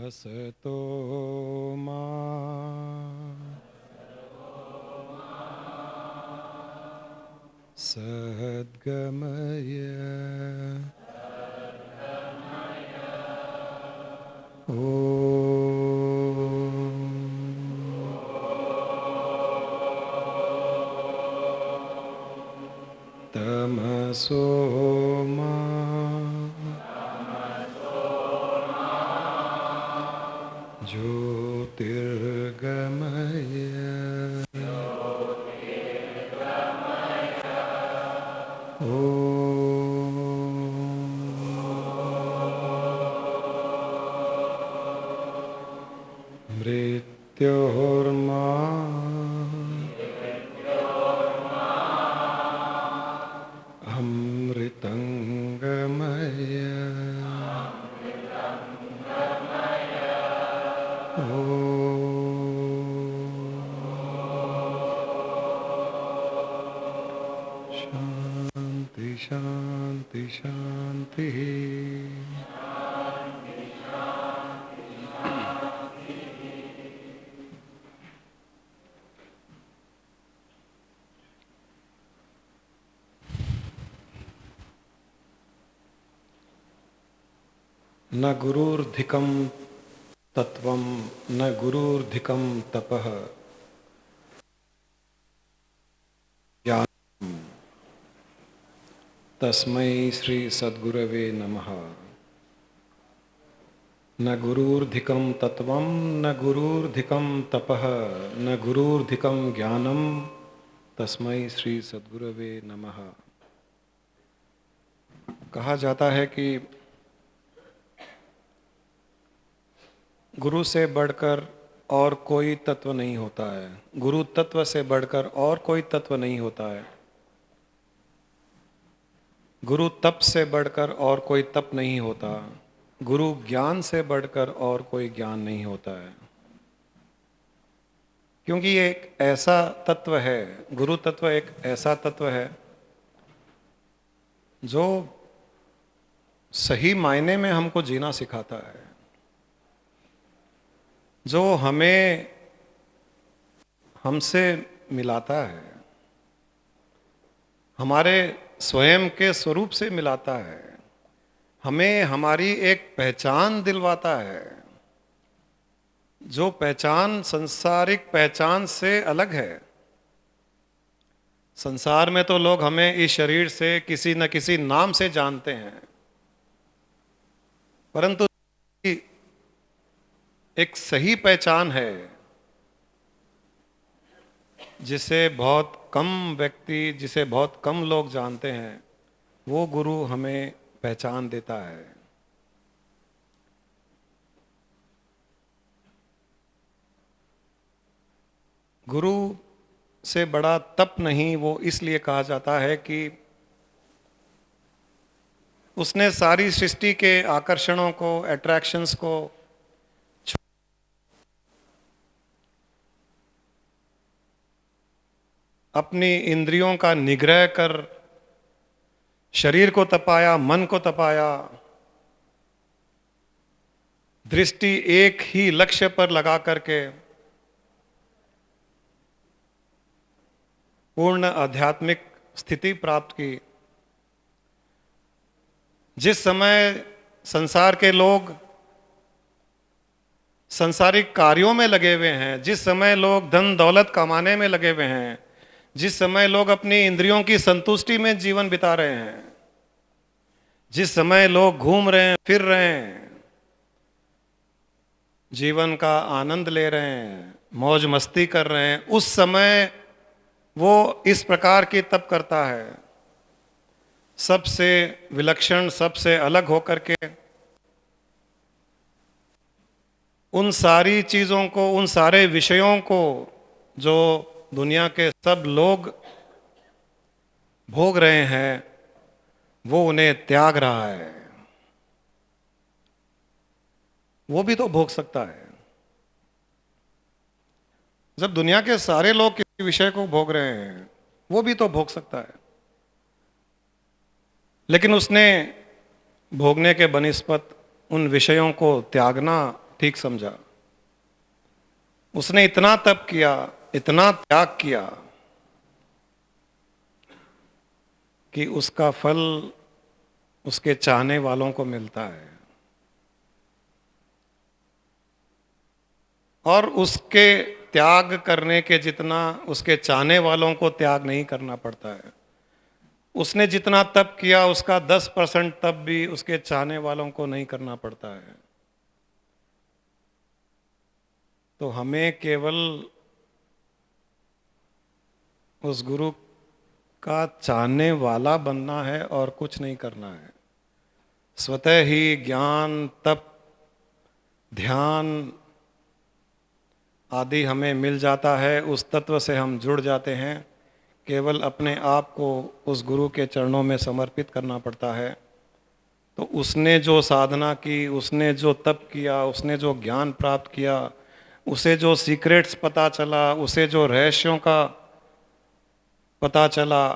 असतो मा सद्गमय तमसो मा ज्योतिर्गमय मृत्योर्मा अमृतंगमय शांति शांति शांति। न गुरुर्धिकं तत्वं न गुरुर्धिकं तपः ज्ञानम् तस्मै श्री सद्गुरवे नमः। न गुरुर्धिकं तत्वं न गुरुर्धिकं तपः न गुरुर्धिकं ज्ञानम् तस्मै श्री सद्गुरवे नमः। कहा जाता है कि गुरु से बढ़कर और कोई तत्व नहीं होता है, गुरु तत्व से बढ़कर और कोई तत्व नहीं होता है, गुरु तप से बढ़कर और कोई तप नहीं होता, गुरु ज्ञान से बढ़कर और कोई ज्ञान नहीं होता है। क्योंकि ये एक ऐसा तत्व है, गुरु तत्व एक ऐसा तत्व है जो सही मायने में हमको जीना सिखाता है, जो हमें हमसे मिलाता है, हमारे स्वयं के स्वरूप से मिलाता है, हमें हमारी एक पहचान दिलवाता है, जो पहचान संसारिक पहचान से अलग है। संसार में तो लोग हमें इस शरीर से किसी न किसी नाम से जानते हैं, परंतु एक सही पहचान है जिसे बहुत कम व्यक्ति, जिसे बहुत कम लोग जानते हैं, वो गुरु हमें पहचान देता है। गुरु से बड़ा तप नहीं, वो इसलिए कहा जाता है कि उसने सारी सृष्टि के आकर्षणों को, अट्रैक्शंस को अपनी इंद्रियों का निग्रह कर शरीर को तपाया, मन को तपाया, दृष्टि एक ही लक्ष्य पर लगा करके पूर्ण आध्यात्मिक स्थिति प्राप्त की। जिस समय संसार के लोग संसारिक कार्यों में लगे हुए हैं, जिस समय लोग धन दौलत कमाने में लगे हुए हैं, जिस समय लोग अपनी इंद्रियों की संतुष्टि में जीवन बिता रहे हैं, जिस समय लोग घूम रहे हैं, फिर रहे हैं, जीवन का आनंद ले रहे हैं, मौज मस्ती कर रहे हैं, उस समय वो इस प्रकार की तप करता है, सबसे विलक्षण, सबसे अलग होकर के उन सारी चीजों को, उन सारे विषयों को जो दुनिया के सब लोग भोग रहे हैं, वो उन्हें त्याग रहा है। वो भी तो भोग सकता है। जब दुनिया के सारे लोग किसी विषय को भोग रहे हैं, वो भी तो भोग सकता है, लेकिन उसने भोगने के बनिस्पत उन विषयों को त्यागना ठीक समझा। उसने इतना तप किया, इतना त्याग किया कि उसका फल उसके चाहने वालों को मिलता है, और उसके त्याग करने के जितना उसके चाहने वालों को त्याग नहीं करना पड़ता है। उसने जितना तप किया उसका 10% तप भी उसके चाहने वालों को नहीं करना पड़ता है। तो हमें केवल उस गुरु का चाहने वाला बनना है और कुछ नहीं करना है। स्वतः ही ज्ञान, तप, ध्यान आदि हमें मिल जाता है, उस तत्व से हम जुड़ जाते हैं। केवल अपने आप को उस गुरु के चरणों में समर्पित करना पड़ता है। तो उसने जो साधना की, उसने जो तप किया, उसने जो ज्ञान प्राप्त किया, उसे जो सीक्रेट्स पता चला, उसे जो रहस्यों का पता चला,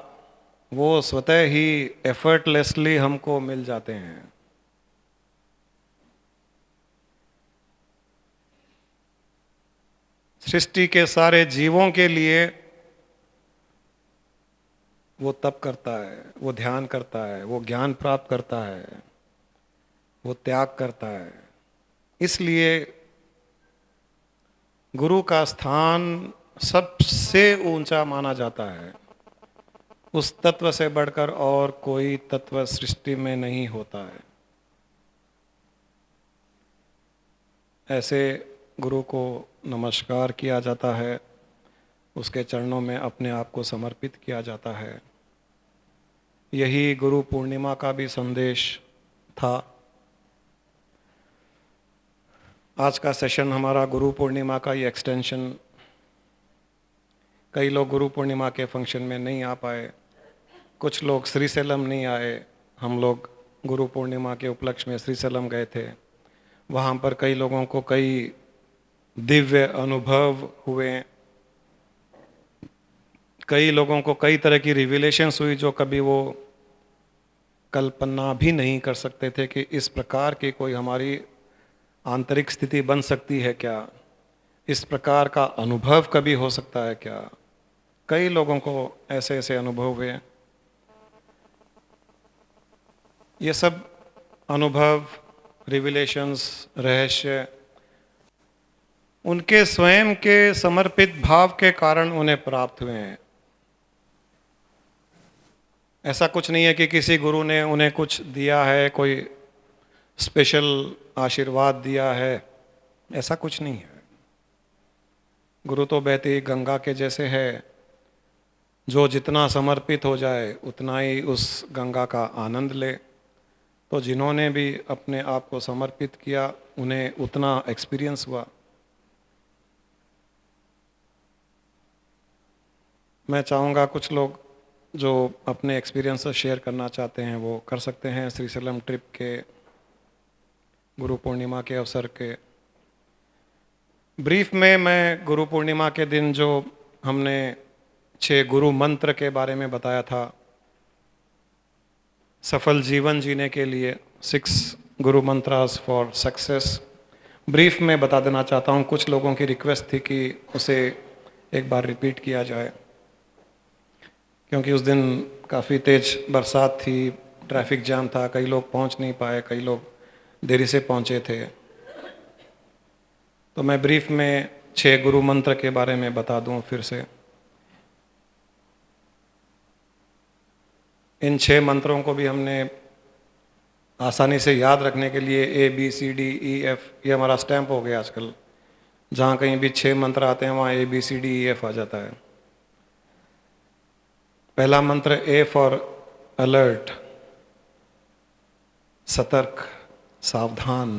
वो स्वतः ही एफर्टलेसली हमको मिल जाते हैं। सृष्टि के सारे जीवों के लिए वो तप करता है, वो ध्यान करता है, वो ज्ञान प्राप्त करता है, वो त्याग करता है। इसलिए गुरु का स्थान सबसे ऊंचा माना जाता है। उस तत्व से बढ़कर और कोई तत्व सृष्टि में नहीं होता है। ऐसे गुरु को नमस्कार किया जाता है, उसके चरणों में अपने आप को समर्पित किया जाता है। यही गुरु पूर्णिमा का भी संदेश था। आज का सेशन हमारा गुरु पूर्णिमा का ही एक्सटेंशन। कई लोग गुरु पूर्णिमा के फंक्शन में नहीं आ पाए, कुछ लोग श्रीशैलम नहीं आए। हम लोग गुरु पूर्णिमा के उपलक्ष्य में श्रीशैलम गए थे। वहाँ पर कई लोगों को कई दिव्य अनुभव हुए, कई लोगों को कई तरह की रिविलेशंस हुई जो कभी वो कल्पना भी नहीं कर सकते थे कि इस प्रकार की कोई हमारी आंतरिक स्थिति बन सकती है क्या, इस प्रकार का अनुभव कभी हो सकता है क्या। कई लोगों को ऐसे ऐसे अनुभव हुए। ये सब अनुभव, रिविलेशंस, रहस्य उनके स्वयं के समर्पित भाव के कारण उन्हें प्राप्त हुए हैं। ऐसा कुछ नहीं है कि किसी गुरु ने उन्हें कुछ दिया है, कोई स्पेशल आशीर्वाद दिया है, ऐसा कुछ नहीं है। गुरु तो बहती गंगा के जैसे है, जो जितना समर्पित हो जाए उतना ही उस गंगा का आनंद ले। तो जिन्होंने भी अपने आप को समर्पित किया उन्हें उतना एक्सपीरियंस हुआ। मैं चाहूँगा कुछ लोग जो अपने एक्सपीरियंस शेयर करना चाहते हैं वो कर सकते हैं श्रीशैलम ट्रिप के गुरु पूर्णिमा के अवसर के। ब्रीफ में मैं गुरु पूर्णिमा के दिन जो हमने 6 गुरु मंत्र के बारे में बताया था, सफल जीवन जीने के लिए 6 गुरु मंत्रास फॉर सक्सेस, ब्रीफ में बता देना चाहता हूँ। कुछ लोगों की रिक्वेस्ट थी कि उसे एक बार रिपीट किया जाए, क्योंकि उस दिन काफ़ी तेज बरसात थी, ट्रैफिक जाम था, कई लोग पहुँच नहीं पाए, कई लोग देरी से पहुँचे थे। तो मैं ब्रीफ में 6 गुरु मंत्र के बारे में बता दूं फिर से। इन 6 मंत्रों को भी हमने आसानी से याद रखने के लिए ABCDEF, ये हमारा स्टैंप हो गया आजकल। जहाँ कहीं भी 6 मंत्र आते हैं वहाँ ABCDEF आ जाता है। पहला मंत्र A फॉर अलर्ट, सतर्क, सावधान।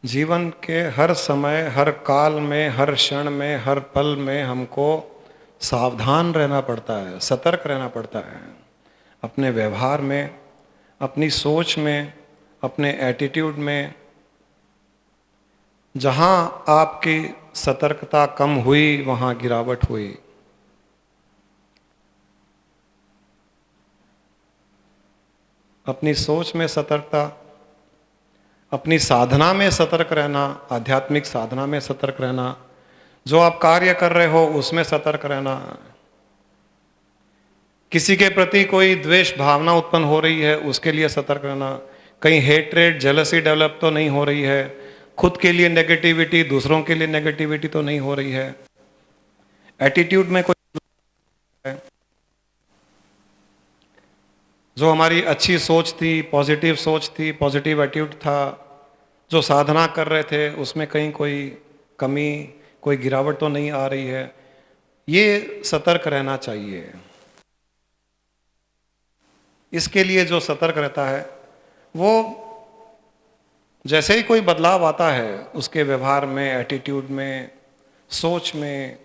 जीवन के हर समय, हर काल में, हर क्षण में, हर पल में हमको सावधान रहना पड़ता है, सतर्क रहना पड़ता है। अपने व्यवहार में, अपनी सोच में, अपने एटीट्यूड में। जहाँ आपकी सतर्कता कम हुई वहाँ गिरावट हुई। अपनी सोच में सतर्कता, अपनी साधना में सतर्क रहना, आध्यात्मिक साधना में सतर्क रहना, जो आप कार्य कर रहे हो उसमें सतर्क रहना, किसी के प्रति कोई द्वेष भावना उत्पन्न हो रही है उसके लिए सतर्क रहना, कहीं हेट्रेड जेलसी डेवलप तो नहीं हो रही है, खुद के लिए नेगेटिविटी, दूसरों के लिए नेगेटिविटी तो नहीं हो रही है, एटीट्यूड में कोई है, जो हमारी अच्छी सोच थी, पॉजिटिव सोच थी, पॉजिटिव एटीट्यूड था, जो साधना कर रहे थे उसमें कहीं कोई कमी, कोई गिरावट तो नहीं आ रही है, ये सतर्क रहना चाहिए। इसके लिए जो सतर्क रहता है वो जैसे ही कोई बदलाव आता है उसके व्यवहार में, एटीट्यूड में, सोच में,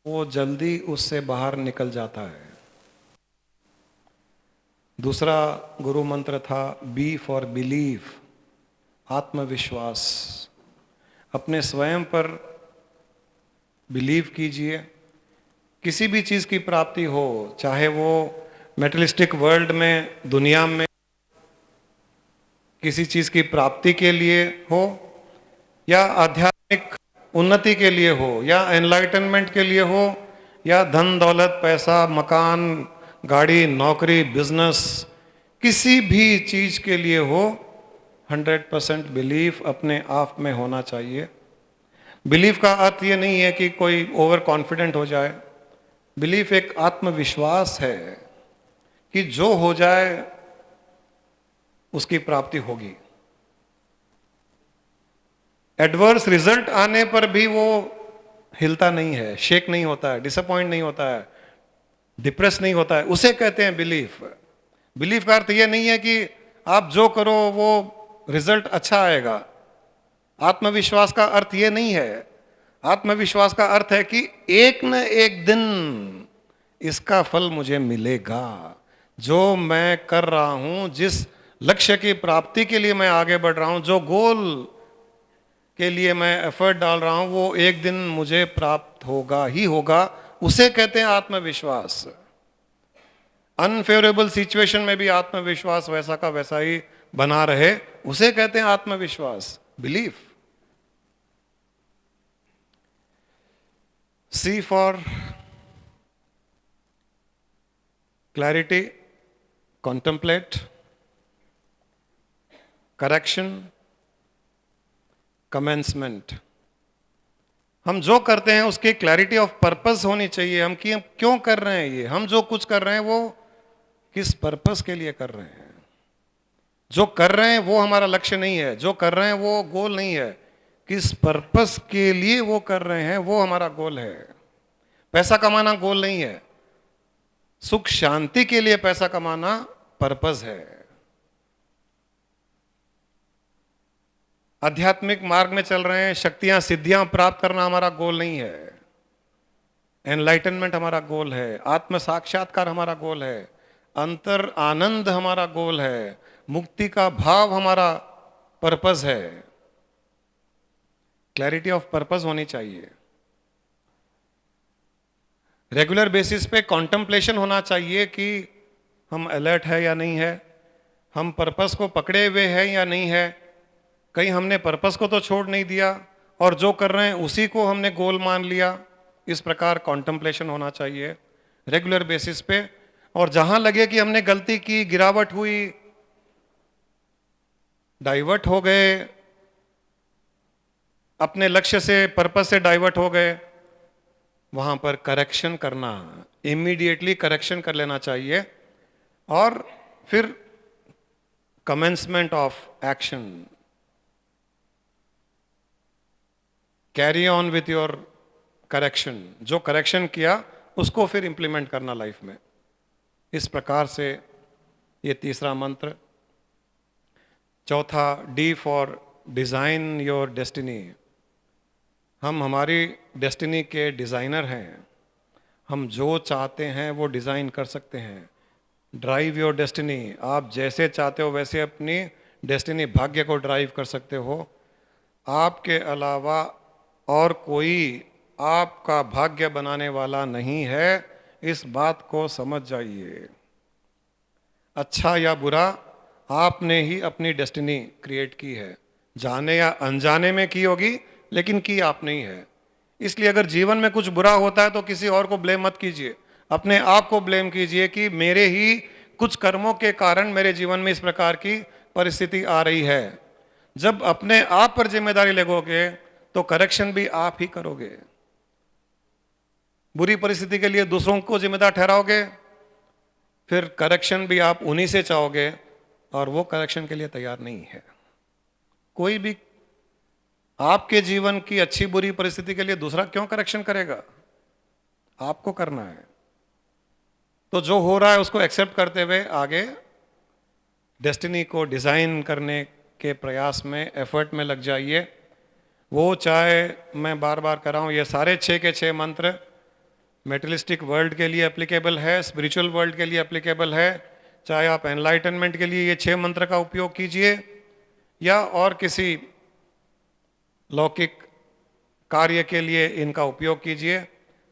वो जल्दी उससे बाहर निकल जाता है। दूसरा गुरु मंत्र था बी फॉर बिलीव, आत्मविश्वास। अपने स्वयं पर बिलीव कीजिए। किसी भी चीज की प्राप्ति हो, चाहे वो मेटलिस्टिक वर्ल्ड में, दुनिया में किसी चीज की प्राप्ति के लिए हो, या आध्यात्मिक उन्नति के लिए हो, या एनलाइटनमेंट के लिए हो, या धन दौलत, पैसा, मकान, गाड़ी, नौकरी, बिजनेस, किसी भी चीज के लिए हो, 100% बिलीफ अपने आप में होना चाहिए। बिलीफ का अर्थ ये नहीं है कि कोई ओवर कॉन्फिडेंट हो जाए। बिलीफ एक आत्मविश्वास है कि जो हो जाए उसकी प्राप्ति होगी। एडवर्स रिजल्ट आने पर भी वो हिलता नहीं है, शेक नहीं होता है, डिसअपॉइंट नहीं होता है, डिप्रेस नहीं होता है, उसे कहते हैं बिलीफ। बिलीफ का अर्थ ये नहीं है कि आप जो करो वो रिजल्ट अच्छा आएगा। आत्मविश्वास का अर्थ ये नहीं है। आत्मविश्वास का अर्थ है कि एक न एक दिन इसका फल मुझे मिलेगा। जो मैं कर रहा हूं, जिस लक्ष्य की प्राप्ति के लिए मैं आगे बढ़ रहा हूं, जो गोल के लिए मैं एफर्ट डाल रहा हूं, वो एक दिन मुझे प्राप्त होगा ही होगा। उसे कहते हैं आत्मविश्वास। अनफेवरेबल सिचुएशन में भी आत्मविश्वास वैसा का वैसा ही बना रहे, उसे कहते हैं आत्मविश्वास, belief. C for clarity, contemplate, correction, commencement. हम जो करते हैं उसकी क्लैरिटी ऑफ पर्पस होनी चाहिए। हम क्यों कर रहे हैं, ये हम जो कुछ कर रहे हैं वो किस पर्पस के लिए कर रहे हैं। जो कर रहे हैं वो हमारा लक्ष्य नहीं है, जो कर रहे हैं वो गोल नहीं है। किस पर्पस के लिए वो कर रहे हैं वो हमारा गोल है। पैसा कमाना गोल नहीं है, सुख शांति के लिए पैसा कमाना पर्पस है। आध्यात्मिक मार्ग में चल रहे हैं, शक्तियां सिद्धियां प्राप्त करना हमारा गोल नहीं है। एनलाइटनमेंट हमारा गोल है, आत्म साक्षात्कार हमारा गोल है, अंतर आनंद हमारा गोल है, मुक्ति का भाव हमारा पर्पस है। क्लैरिटी ऑफ पर्पस होनी चाहिए। रेगुलर बेसिस पे कॉन्टेम्पलेशन होना चाहिए कि हम अलर्ट है या नहीं है, हम पर्पस को पकड़े हुए हैं या नहीं है, कहीं हमने पर्पस को तो छोड़ नहीं दिया और जो कर रहे हैं उसी को हमने गोल मान लिया। इस प्रकार कॉन्टेम्पलेशन होना चाहिए रेगुलर बेसिस पे। और जहां लगे कि हमने गलती की, गिरावट हुई, डाइवर्ट हो गए, अपने लक्ष्य से, पर्पस से डाइवर्ट हो गए, वहां पर करेक्शन करना, इमीडिएटली करेक्शन कर लेना चाहिए। और फिर commencement of action, carry on with your correction. जो करेक्शन किया उसको फिर इंप्लीमेंट करना लाइफ में। इस प्रकार से ये तीसरा मंत्र। चौथा, D for design your destiny. हम हमारी डेस्टिनी के डिजाइनर हैं। हम जो चाहते हैं वो डिजाइन कर सकते हैं। Drive your destiny. आप जैसे चाहते हो वैसे अपनी डेस्टिनी, भाग्य को ड्राइव कर सकते हो। आपके अलावा और कोई आपका भाग्य बनाने वाला नहीं है। इस बात को समझ जाइए। अच्छा या बुरा आपने ही अपनी डेस्टिनी क्रिएट की है, जाने या अनजाने में की होगी, लेकिन की आपने ही है। इसलिए अगर जीवन में कुछ बुरा होता है तो किसी और को ब्लेम मत कीजिए, अपने आप को ब्लेम कीजिए कि मेरे ही कुछ कर्मों के कारण मेरे जीवन में इस प्रकार की परिस्थिति आ रही है। जब अपने आप पर जिम्मेदारी लगोगे तो करेक्शन भी आप ही करोगे। बुरी परिस्थिति के लिए दूसरों को जिम्मेदार ठहराओगे, फिर करेक्शन भी आप उन्हीं से चाहोगे, और वो करेक्शन के लिए तैयार नहीं है। कोई भी आपके जीवन की अच्छी बुरी परिस्थिति के लिए दूसरा क्यों करेक्शन करेगा? आपको करना है। तो जो हो रहा है उसको एक्सेप्ट करते हुए आगे डेस्टिनी को डिजाइन करने के प्रयास में, एफर्ट में लग जाइए। वो चाहे, मैं बार बार कर रहा हूं, ये सारे 6 के 6 मंत्र मेटेरियलिस्टिक वर्ल्ड के लिए एप्लीकेबल है, स्पिरिचुअल वर्ल्ड के लिए एप्लीकेबल है। चाहे आप एनलाइटनमेंट के लिए ये 6 मंत्र का उपयोग कीजिए, या और किसी लौकिक कार्य के लिए इनका उपयोग कीजिए,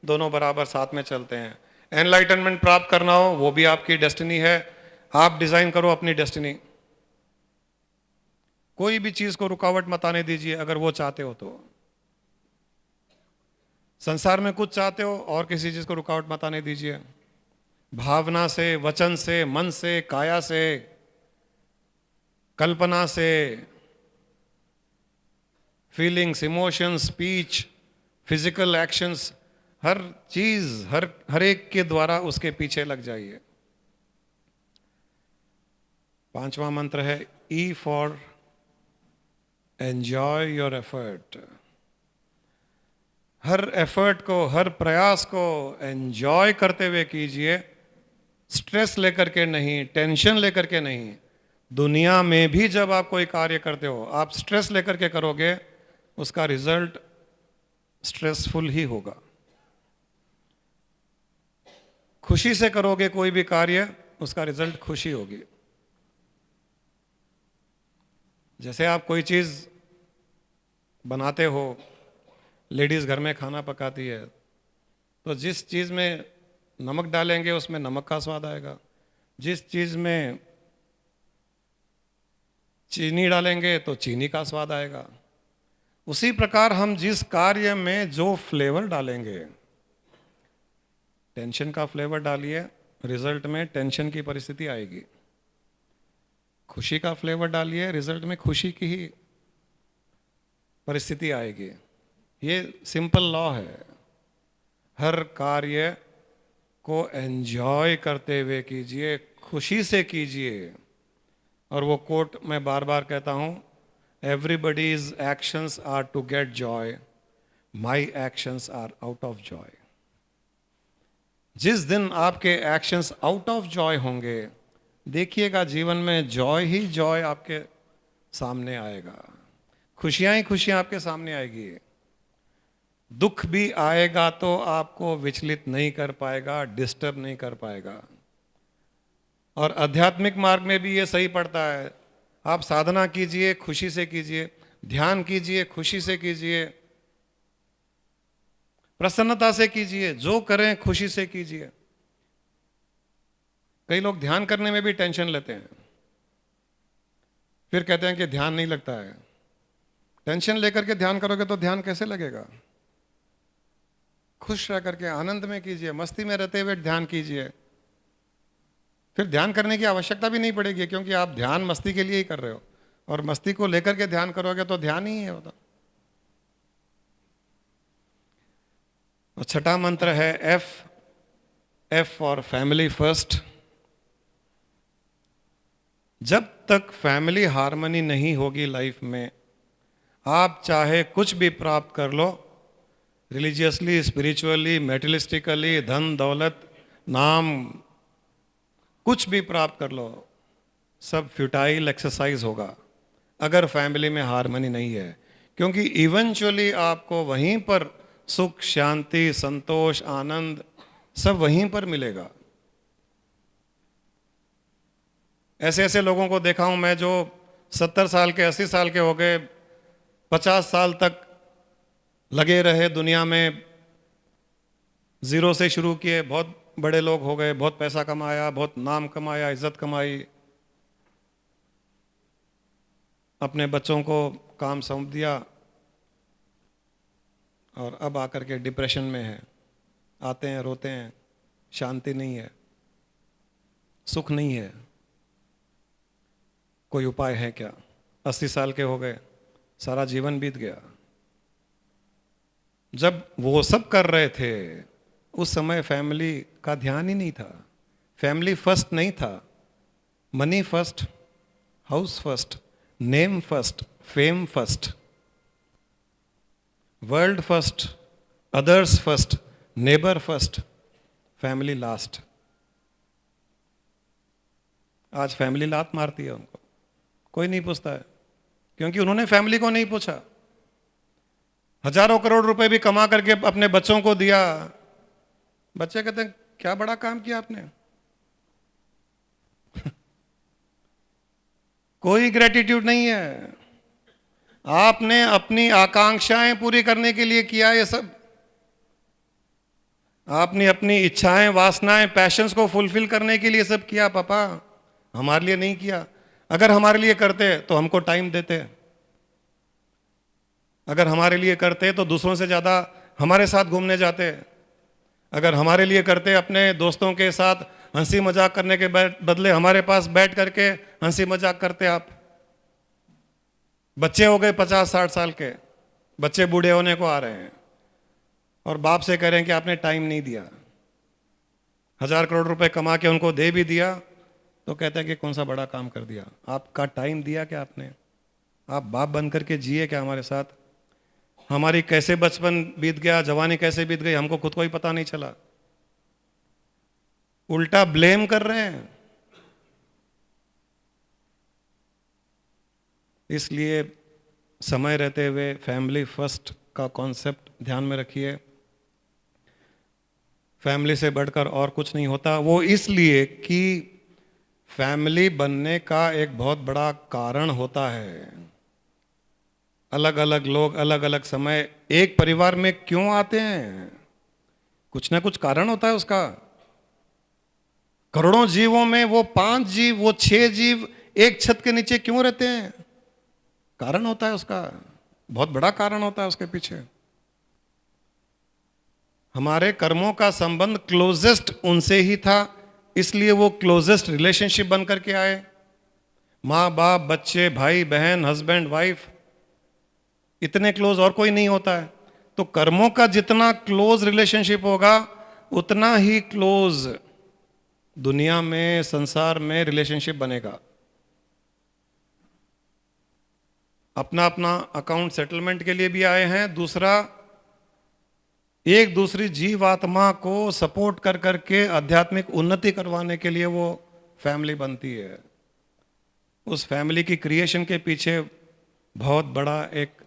दोनों बराबर साथ में चलते हैं। एनलाइटनमेंट प्राप्त करना हो वो भी आपकी डेस्टिनी है, आप डिजाइन करो अपनी डेस्टिनी। कोई भी चीज को रुकावट मत आने दीजिए अगर वो चाहते हो तो। संसार में कुछ चाहते हो और किसी चीज को रुकावट मत आने दीजिए। भावना से, वचन से, मन से, काया से, कल्पना से, feelings, emotions, speech, physical actions, हर चीज, हर एक के द्वारा उसके पीछे लग जाइए। 5वां मंत्र है E for enjoy your effort. Her effort को, हर प्रयास को एंजॉय करते हुए कीजिए, स्ट्रेस लेकर के नहीं, टेंशन लेकर के नहीं। दुनिया में भी जब आप कोई कार्य करते हो, आप स्ट्रेस लेकर के करोगे, उसका रिजल्ट स्ट्रेसफुल ही होगा। खुशी से करोगे कोई भी कार्य, उसका रिजल्ट खुशी होगी। जैसे आप कोई चीज बनाते हो, लेडीज घर में खाना पकाती है, तो जिस चीज में नमक डालेंगे उसमें नमक का स्वाद आएगा, जिस चीज में चीनी डालेंगे तो चीनी का स्वाद आएगा। उसी प्रकार हम जिस कार्य में जो फ्लेवर डालेंगे, टेंशन का फ्लेवर डालिए, रिजल्ट में टेंशन की परिस्थिति आएगी। खुशी का फ्लेवर डालिए, रिजल्ट में खुशी की ही परिस्थिति आएगी। ये सिंपल लॉ है। हर कार्य को एंजॉय करते हुए कीजिए, खुशी से कीजिए। और वो कोट मैं बार बार कहता हूं, everybody's actions are to get joy, my actions are out of joy. जिस दिन आपके एक्शंस आउट ऑफ जॉय होंगे, देखिएगा जीवन में जॉय ही जॉय आपके सामने आएगा, खुशियां ही खुशियां आपके सामने आएगी। दुख भी आएगा तो आपको विचलित नहीं कर पाएगा, डिस्टर्ब नहीं कर पाएगा। और आध्यात्मिक मार्ग में भी ये सही पड़ता है। आप साधना कीजिए, खुशी से कीजिए, ध्यान कीजिए, खुशी से कीजिए, प्रसन्नता से कीजिए, जो करें खुशी से कीजिए। कई लोग ध्यान करने में भी टेंशन लेते हैं, फिर कहते हैं कि ध्यान नहीं लगता है। टेंशन लेकर के ध्यान करोगे तो ध्यान कैसे लगेगा? खुश रह करके आनंद में कीजिए, मस्ती में रहते हुए ध्यान कीजिए, फिर ध्यान करने की आवश्यकता भी नहीं पड़ेगी, क्योंकि आप ध्यान मस्ती के लिए ही कर रहे हो। और मस्ती को लेकर के ध्यान करोगे तो ध्यान ही है होता। और छठा मंत्र है एफ फॉर फैमिली फर्स्ट। जब तक फैमिली हार्मनी नहीं होगी लाइफ में, आप चाहे कुछ भी प्राप्त कर लो, रिलीजियसली, स्पिरिचुअली, मेटेरियलिस्टिकली, धन दौलत, नाम, कुछ भी प्राप्त कर लो, सब फ्यूटाइल एक्सरसाइज होगा अगर फैमिली में हार्मनी नहीं है। क्योंकि इवेंचुअली आपको वहीं पर सुख, शांति, संतोष, आनंद सब वहीं पर मिलेगा। ऐसे ऐसे लोगों को देखा हूं मैं जो 70 साल के, 80 साल के हो गए, 50 साल तक लगे रहे दुनिया में, जीरो से शुरू किए, बहुत बड़े लोग हो गए, बहुत पैसा कमाया, बहुत नाम कमाया, इज्जत कमाई, अपने बच्चों को काम सौंप दिया और अब आकर के डिप्रेशन में है, आते हैं रोते हैं, शांति नहीं है, सुख नहीं है। कोई उपाय है क्या? 80 साल के हो गए, सारा जीवन बीत गया। जब वो सब कर रहे थे उस समय फैमिली का ध्यान ही नहीं था, फैमिली फर्स्ट नहीं था। Money first, house first, name first, fame first, world first, others first, neighbour first, family last. आज फैमिली लात मारती है उनको, कोई नहीं पूछता है, क्योंकि उन्होंने फैमिली को नहीं पूछा। हजारों करोड़ रुपए भी कमा करके अपने बच्चों को दिया, बच्चे कहते हैं क्या बड़ा काम किया आपने। कोई ग्रेटिट्यूड नहीं है। आपने अपनी आकांक्षाएं पूरी करने के लिए किया ये सब, आपने अपनी इच्छाएं, वासनाएं, पैशंस को फुलफिल करने के लिए सब किया पापा, हमारे लिए नहीं किया। अगर हमारे लिए करते तो हमको टाइम देते, अगर हमारे लिए करते तो दूसरों से ज़्यादा हमारे साथ घूमने जाते, अगर हमारे लिए करते अपने दोस्तों के साथ हंसी मजाक करने के बदले हमारे पास बैठ करके हंसी मजाक करते आप। बच्चे हो गए 50-60 साल के, बच्चे बूढ़े होने को आ रहे हैं और बाप से कह रहे हैं कि आपने टाइम नहीं दिया। 1000 करोड़ रुपए कमा के उनको दे भी दिया तो कहते हैं कि कौन सा बड़ा काम कर दिया। आपका टाइम दिया क्या आपने? आप बाप बन करके जिए क्या हमारे साथ? हमारी कैसे बचपन बीत गया, जवानी कैसे बीत गई, हमको खुद को ही पता नहीं चला। उल्टा ब्लेम कर रहे हैं। इसलिए समय रहते हुए फैमिली फर्स्ट का कॉन्सेप्ट ध्यान में रखिए। फैमिली से बढ़कर और कुछ नहीं होता। वो इसलिए कि फैमिली बनने का एक बहुत बड़ा कारण होता है। अलग अलग लोग अलग अलग समय एक परिवार में क्यों आते हैं? कुछ ना कुछ कारण होता है उसका। करोड़ों जीवों में वो 5 जीव, वो 6 जीव एक छत के नीचे क्यों रहते हैं? कारण होता है उसका, बहुत बड़ा कारण होता है उसके पीछे। हमारे कर्मों का संबंध क्लोजेस्ट उनसे ही था, इसलिए वो क्लोजेस्ट रिलेशनशिप बन करके आए। माँ बाप, बच्चे, भाई बहन, हस्बैंड वाइफ, इतने क्लोज और कोई नहीं होता है। तो कर्मों का जितना क्लोज रिलेशनशिप होगा उतना ही क्लोज दुनिया में, संसार में रिलेशनशिप बनेगा। अपना अपना अकाउंट सेटलमेंट के लिए भी आए हैं। दूसरा, एक दूसरी जीवात्मा को सपोर्ट कर करके आध्यात्मिक उन्नति करवाने के लिए वो फैमिली बनती है। उस फैमिली की क्रिएशन के पीछे बहुत बड़ा एक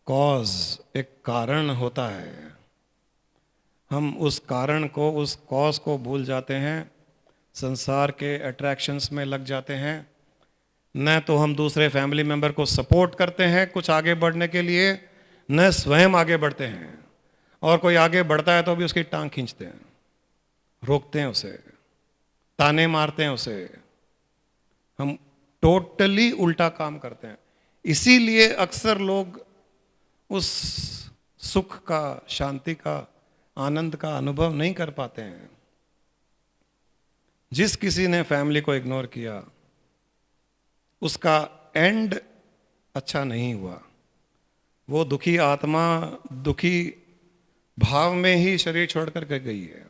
कॉज, एक कारण होता है। हम उस कारण को, उस कॉज को भूल जाते हैं, संसार के अट्रैक्शंस में लग जाते हैं। न तो हम दूसरे फैमिली मेंबर को सपोर्ट करते हैं कुछ आगे बढ़ने के लिए, न स्वयं आगे बढ़ते हैं। और कोई आगे बढ़ता है तो भी उसकी टांग खींचते हैं, रोकते हैं उसे, ताने मारते हैं उसे। हम टोटली उल्टा काम करते हैं। इसीलिए अक्सर लोग उस सुख का, शांति का, आनंद का अनुभव नहीं कर पाते हैं। जिस किसी ने फैमिली को इग्नोर किया उसका एंड अच्छा नहीं हुआ। वो दुखी आत्मा दुखी भाव में ही शरीर छोड़ कर के गई है।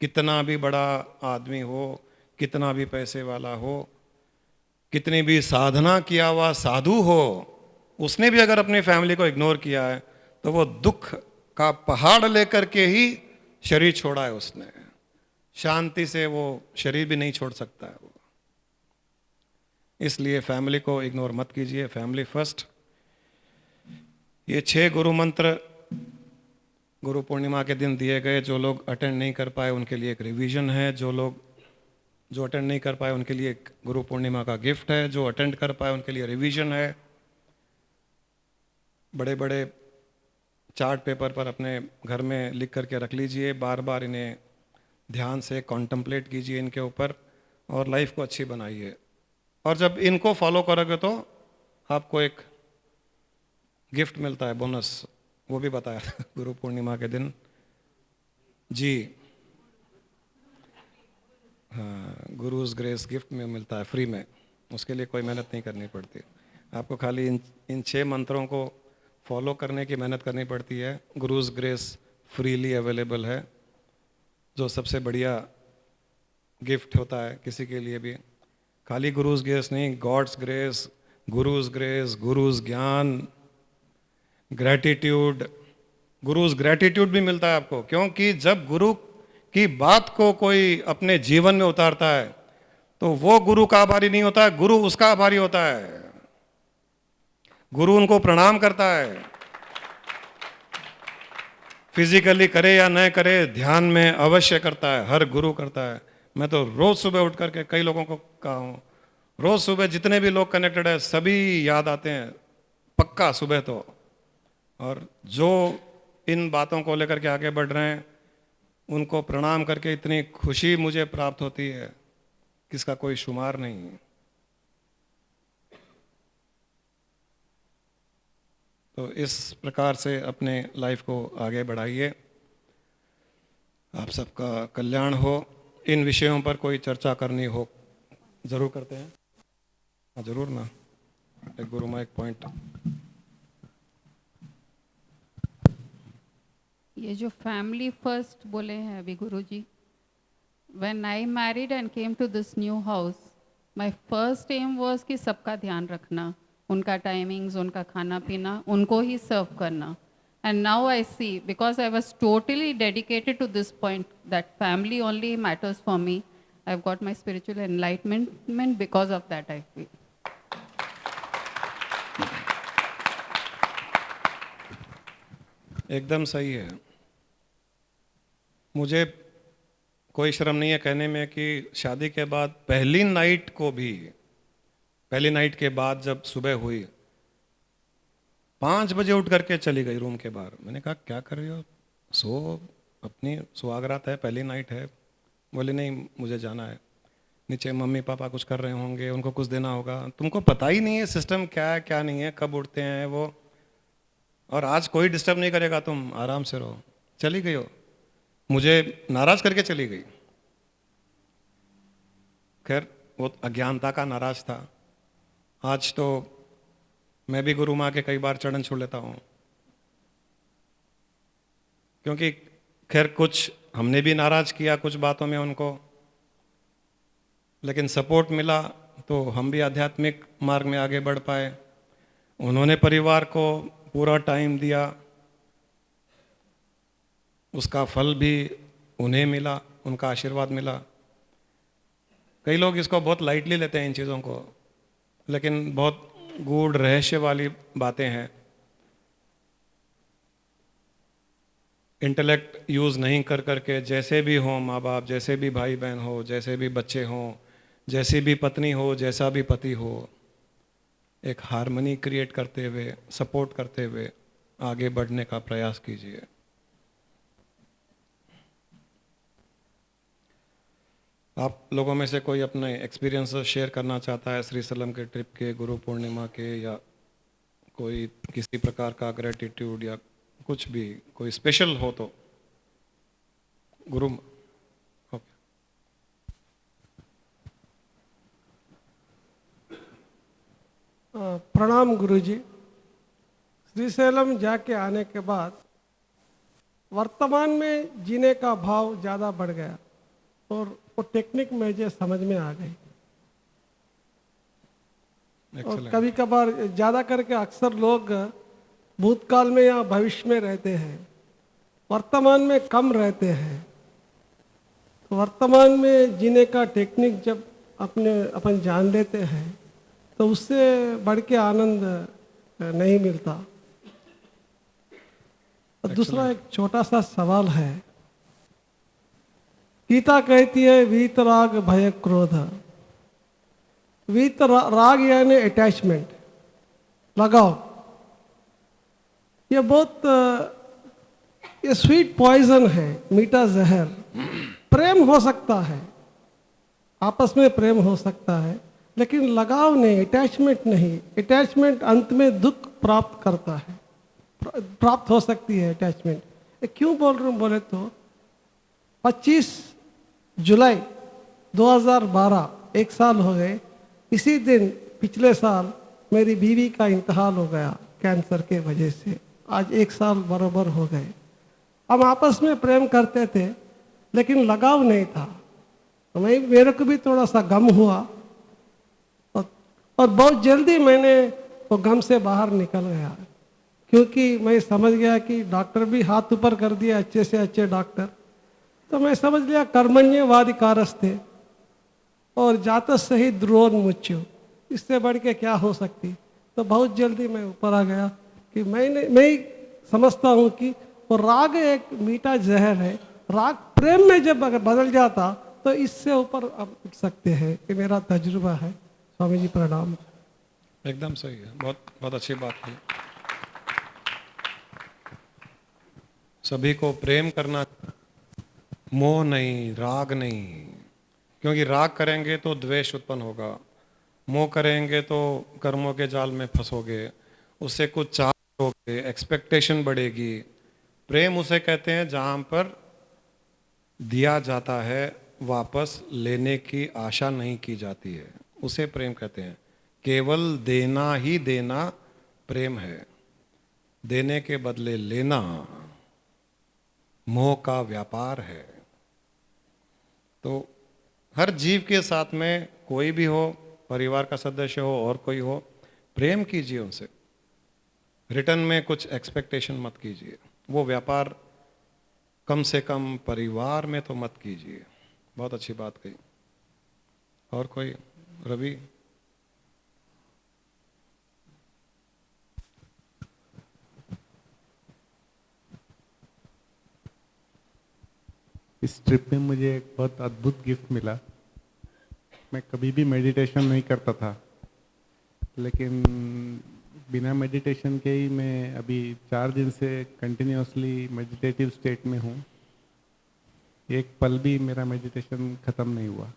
कितना भी बड़ा आदमी हो, कितना भी पैसे वाला हो, कितनी भी साधना किया हुआ साधु हो, उसने भी अगर अपनी फैमिली को इग्नोर किया है तो वो दुख का पहाड़ लेकर के ही शरीर छोड़ा है उसने। शांति से वो शरीर भी नहीं छोड़ सकता है वो। इसलिए फैमिली को इग्नोर मत कीजिए, फैमिली फर्स्ट। ये 6 गुरु मंत्र गुरु पूर्णिमा के दिन दिए गए। जो लोग अटेंड नहीं कर पाए उनके लिए एक रिवीजन है। जो अटेंड नहीं कर पाए उनके लिए एक गुरु पूर्णिमा का गिफ्ट है। जो अटेंड कर पाए उनके लिए रिवीजन है। बड़े बड़े चार्ट पेपर पर अपने घर में लिख करके रख लीजिए। बार बार इन्हें ध्यान से कॉन्टम्पलेट कीजिए इनके ऊपर और लाइफ को अच्छी बनाइए। और जब इनको फॉलो करोगे तो आपको एक गिफ्ट मिलता है, बोनस, वो भी बताया था गुरु पूर्णिमा के दिन जी। हाँ, गुरुज ग्रेस गिफ्ट में मिलता है फ्री में, उसके लिए कोई मेहनत नहीं करनी पड़ती। आपको खाली इन 6 मंत्रों को फॉलो करने की मेहनत करनी पड़ती है। गुरुज ग्रेस फ्रीली अवेलेबल है, जो सबसे बढ़िया गिफ्ट होता है किसी के लिए भी। खाली गुरुज ग्रेस नहीं, गॉड्स ग्रेस, गुरुज ज्ञान, ग्रैटिट्यूड। गुरुज ग्रैटिट्यूड भी मिलता है आपको, क्योंकि जब गुरु की बात को कोई अपने जीवन में उतारता है तो वो गुरु का आभारी नहीं होता है, गुरु उसका आभारी होता है। गुरु उनको प्रणाम करता है, फिजिकली करे या न करे, ध्यान में अवश्य करता है, हर गुरु करता है। मैं तो रोज सुबह उठ करके कई लोगों को कहा हूं, रोज सुबह जितने भी लोग कनेक्टेड है सभी याद आते हैं पक्का सुबह तो। और जो इन बातों को लेकर के आगे बढ़ रहे हैं उनको प्रणाम करके इतनी खुशी मुझे प्राप्त होती है किसका कोई शुमार नहीं। तो इस प्रकार से अपने लाइफ को आगे बढ़ाइए, आप सबका कल्याण हो। इन विषयों पर कोई चर्चा करनी हो जरूर करते हैं। हाँ जरूर ना, एक गुरु माँ एक पॉइंट। ये जो फैमिली फर्स्ट बोले हैं अभी Guruji, when I married and came to this new house, my first aim was कि सबका ध्यान रखना, उनका टाइमिंग्स, उनका खाना पीना, उनको ही सर्व करना। And now I see, because I was totally dedicated to this point that family only matters for me, I have got my spiritual enlightenment because of that I feel. एकदम सही है। मुझे कोई शर्म नहीं है कहने में कि शादी के बाद पहली नाइट को भी, पहली नाइट के बाद जब सुबह हुई 5 बजे उठ करके चली गई रूम के बाहर। मैंने कहा क्या कर रही हो, सो, अपनी सुहागरात है, पहली नाइट है। बोले नहीं मुझे जाना है, नीचे मम्मी पापा कुछ कर रहे होंगे, उनको कुछ देना होगा, तुमको पता ही नहीं है सिस्टम क्या है क्या नहीं है, कब उठते हैं वो, और आज कोई डिस्टर्ब नहीं करेगा, तुम आराम से रहो। चली गई हो, मुझे नाराज करके चली गई। खैर वो अज्ञानता का नाराज था। आज तो मैं भी गुरु माँ के कई बार चरण छू लेता हूँ, क्योंकि खैर कुछ हमने भी नाराज किया कुछ बातों में उनको, लेकिन सपोर्ट मिला तो हम भी आध्यात्मिक मार्ग में आगे बढ़ पाए। उन्होंने परिवार को पूरा टाइम दिया, उसका फल भी उन्हें मिला, उनका आशीर्वाद मिला। कई लोग इसको बहुत लाइटली लेते हैं इन चीज़ों को, लेकिन बहुत गूढ़ रहस्य वाली बातें हैं। इंटेलेक्ट यूज़ नहीं कर करके जैसे भी हो माँ बाप, जैसे भी भाई बहन हो, जैसे भी बच्चे हों, जैसी भी पत्नी हो, जैसा भी पति हो, एक हार्मनी क्रिएट करते हुए, सपोर्ट करते हुए आगे बढ़ने का प्रयास कीजिए। आप लोगों में से कोई अपने एक्सपीरियंस शेयर करना चाहता है श्रीशैलम के ट्रिप के, गुरु पूर्णिमा के, या कोई किसी प्रकार का ग्रेटिट्यूड या कुछ भी कोई स्पेशल हो तो गुरु। ओके, प्रणाम गुरुजी। श्रीशैलम जाके आने के बाद वर्तमान में जीने का भाव ज़्यादा बढ़ गया और वो टेक्निक मुझे समझ में आ गई। और कभी कभार ज़्यादा करके अक्सर लोग भूतकाल में या भविष्य में रहते हैं, वर्तमान में कम रहते हैं। तो वर्तमान में जीने का टेक्निक जब अपन जान लेते हैं तो उससे बढ़ के आनंद नहीं मिलता। और दूसरा एक छोटा सा सवाल है। गीता कहती है वीत राग भय क्रोध। वीत राग यानी अटैचमेंट, लगाव। ये बहुत ये स्वीट पॉइजन है, मीठा जहर। प्रेम हो सकता है, आपस में प्रेम हो सकता है, लेकिन लगाव नहीं, अटैचमेंट नहीं। अटैचमेंट अंत में दुख प्राप्त करता है, प्राप्त हो सकती है अटैचमेंट। क्यों बोल रहा हूँ बोले तो 25 जुलाई 2012 एक साल हो गए। इसी दिन पिछले साल मेरी बीवी का इंतकाल हो गया कैंसर के वजह से। आज 1 साल बराबर हो गए। हम आपस में प्रेम करते थे लेकिन लगाव नहीं था। तो मेरे को भी थोड़ा सा गम हुआ और बहुत जल्दी मैंने वो गम से बाहर निकल गया, क्योंकि मैं समझ गया कि डॉक्टर भी हाथ ऊपर कर दिया, अच्छे से अच्छे डॉक्टर। तो मैं समझ लिया कर्मण्यवाधिकारस्ते और जातः सही द्रोणमुच्यु, इससे बढ़ के क्या हो सकती। तो बहुत जल्दी मैं ऊपर आ गया कि मैं समझता हूँ कि वो राग एक मीठा जहर है। राग प्रेम में जब अगर बदल जाता तो इससे ऊपर अब उठ सकते हैं। ये मेरा तजुर्बा है। स्वामी जी प्रणाम। एकदम सही है, बहुत बहुत अच्छी बात की। सभी को प्रेम करना, मोह नहीं, राग नहीं, क्योंकि राग करेंगे तो द्वेष उत्पन्न होगा, मोह करेंगे तो कर्मों के जाल में फंसोगे, उससे कुछ चाहोगे, एक्सपेक्टेशन बढ़ेगी। प्रेम उसे कहते हैं जहां पर दिया जाता है, वापस लेने की आशा नहीं की जाती है, उसे प्रेम कहते हैं। केवल देना ही देना प्रेम है, देने के बदले लेना मोह का व्यापार है। तो हर जीव के साथ में, कोई भी हो, परिवार का सदस्य हो और कोई हो, प्रेम कीजिए उनसे। रिटर्न में कुछ एक्सपेक्टेशन मत कीजिए। वो व्यापार कम से कम परिवार में तो मत कीजिए। बहुत अच्छी बात कही। और कोई? रवि? इस ट्रिप में मुझे एक बहुत अद्भुत गिफ्ट मिला। मैं कभी भी मेडिटेशन नहीं करता था, लेकिन बिना मेडिटेशन के ही मैं अभी 4 दिन से कंटिन्यूसली मेडिटेटिव स्टेट में हूँ। एक पल भी मेरा मेडिटेशन ख़त्म नहीं हुआ।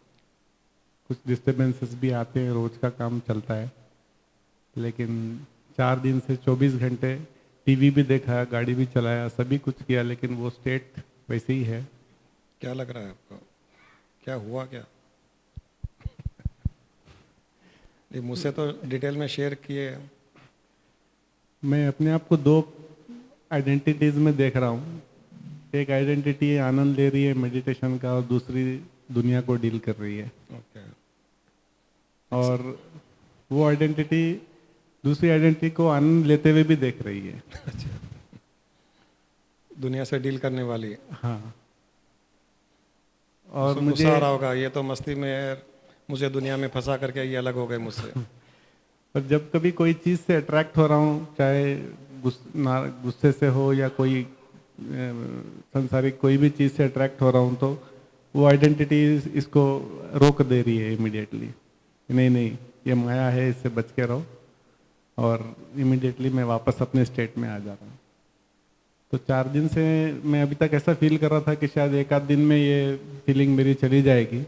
कुछ डिस्टर्बेंसेस भी आते हैं, रोज़ का काम चलता है, लेकिन 4 दिन से 24 घंटे टीवी भी देखा, गाड़ी भी चलाया, सभी कुछ किया, लेकिन वो स्टेट वैसे ही है। क्या लग रहा है आपको? क्या हुआ क्या? ये मुझसे तो डिटेल में शेयर किए। मैं अपने आप को 2 आइडेंटिटीज में देख रहा हूँ। एक आइडेंटिटी आनंद ले रही है मेडिटेशन का, और दूसरी दुनिया को डील कर रही है। ओके। और वो आइडेंटिटी दूसरी आइडेंटिटी को आनंद लेते हुए भी देख रही है। अच्छा, दुनिया से डील करने वाली। हाँ। और मुझे मुझे गुस्सा आ रहा होगा, ये तो मस्ती में है, मुझे दुनिया में फंसा करके ये अलग हो गए मुझसे। पर जब कभी कोई चीज़ से अट्रैक्ट हो रहा हूँ, चाहे गुस्से से हो या कोई संसारिक कोई भी चीज़ से अट्रैक्ट हो रहा हूँ, तो वो आइडेंटिटी इसको रोक दे रही है इमिडिएटली। नहीं नहीं, ये माया है, इससे बच के रहो। और इमिडिएटली मैं वापस अपने स्टेट में आ जा रहा हूँ। तो 4 दिन से मैं अभी तक ऐसा फील कर रहा था कि शायद 1 आध दिन में ये फीलिंग मेरी चली जाएगी,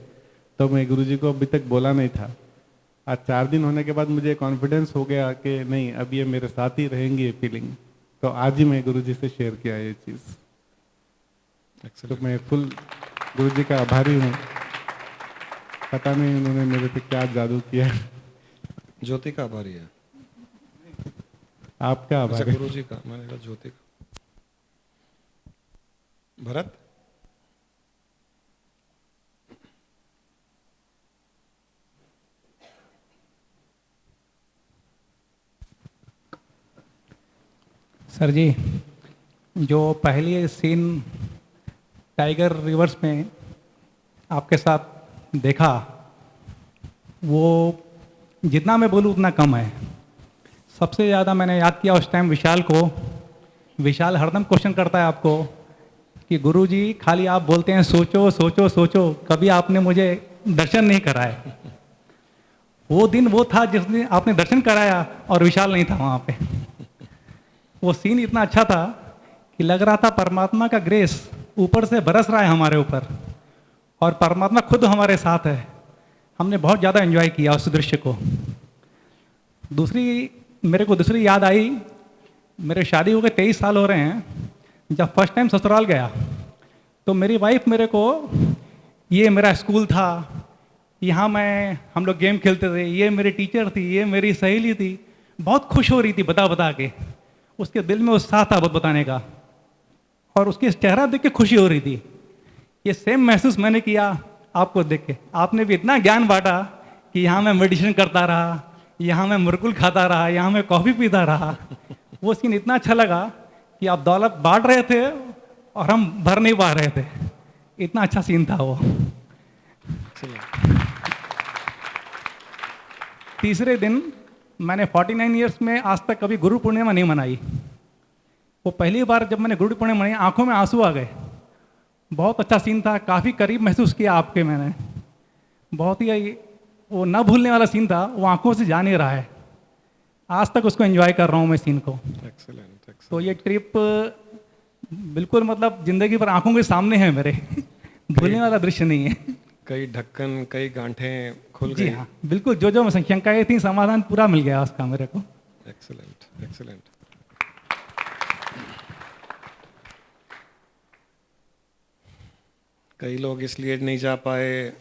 तो मैं गुरुजी को अभी तक बोला नहीं था। आज 4 दिन होने के बाद मुझे कॉन्फिडेंस हो गया कि नहीं, अब ये मेरे साथ ही रहेंगी ये फीलिंग। तो आज ही मैं गुरुजी से शेयर किया ये चीज़। तो मैं फुल गुरुजी का आभारी हूँ। पता नहीं उन्होंने मेरे पे क्या जादू किया। ज्योति का आभारी है? आपका आभारी। गुरुजी का, मैंने कहा ज्योति का। भरत? सर जी, जो पहली सीन टाइगर रिवर्स में आपके साथ देखा, वो जितना मैं बोलूँ उतना कम है। सबसे ज़्यादा मैंने याद किया उस टाइम विशाल को। विशाल हरदम क्वेश्चन करता है आपको कि गुरुजी खाली आप बोलते हैं सोचो सोचो सोचो, कभी आपने मुझे दर्शन नहीं कराया। वो दिन वो था जिस दिन आपने दर्शन कराया और विशाल नहीं था वहाँ पे। वो सीन इतना अच्छा था कि लग रहा था परमात्मा का ग्रेस ऊपर से बरस रहा है हमारे ऊपर, और परमात्मा खुद हमारे साथ है। हमने बहुत ज़्यादा एंजॉय किया उस दृश्य को। मेरे को दूसरी याद आई, मेरे शादी हो गए 23 साल हो रहे हैं। जब फर्स्ट टाइम ससुराल गया तो मेरी वाइफ मेरे को, ये मेरा स्कूल था, यहाँ हम लोग गेम खेलते थे, ये मेरी टीचर थी, ये मेरी सहेली थी, बहुत खुश हो रही थी बता बता के। उसके दिल में उत्साह था बहुत बताने का, और उसके चेहरा देख के खुशी हो रही थी। ये सेम महसूस मैंने किया आपको देख के। आपने भी इतना ज्ञान बांटा कि यहाँ मैं मेडिटेशन करता रहा, यहाँ मैं मुरकुल खाता रहा, यहाँ मैं कॉफ़ी पीता रहा। वो सीन इतना अच्छा लगा कि आप दौलत बांट रहे थे और हम भर नहीं पा रहे थे। इतना अच्छा सीन था वो। तीसरे दिन मैंने 49 ईयर्स में आज तक कभी गुरु पूर्णिमा नहीं मनाई। वो पहली बार जब मैंने गुरु पूर्णिमा मनाई, आंखों में आंसू आ गए। बहुत अच्छा सीन था, काफ़ी करीब महसूस किया आपके मैंने। बहुत ही वो ना भूलने वाला सीन था, वो आंखों से जा नहीं रहा है। आज तक उसको एंजॉय कर रहा हूँ मैं सीन को। एक्सीलेंट। तो ये ट्रिप बिल्कुल मतलब जिंदगी भर आंखों के सामने है मेरे। भूलने वाला दृश्य नहीं है। कई ढक्कन, कई गांठें खुल जी गई। हाँ, बिल्कुल। जो शंकाएं थी, समाधान पूरा मिल गया उसका मेरे को। एक्सीलेंट। कई लोग इसलिए नहीं जा पाए,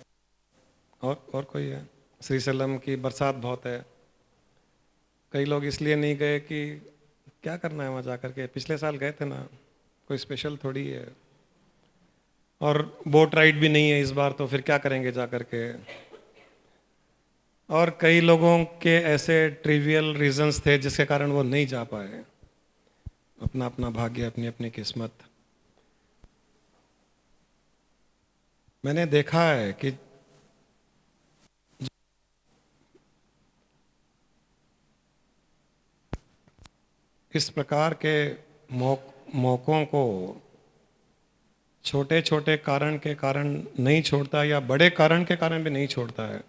और कोई है, श्रीशैलम की बरसात बहुत है। कई लोग इसलिए नहीं गए कि क्या करना है वहाँ जा कर के, पिछले साल गए थे ना, कोई स्पेशल थोड़ी है। और बोट राइड भी नहीं है इस बार, तो फिर क्या करेंगे जा कर के। और कई लोगों के ऐसे ट्रिवियल रीजंस थे जिसके कारण वो नहीं जा पाए। अपना अपना भाग्य, अपनी अपनी किस्मत। मैंने देखा है कि इस प्रकार के मौकों को छोटे छोटे कारण के कारण नहीं छोड़ता, या बड़े कारण के कारण भी नहीं छोड़ता है,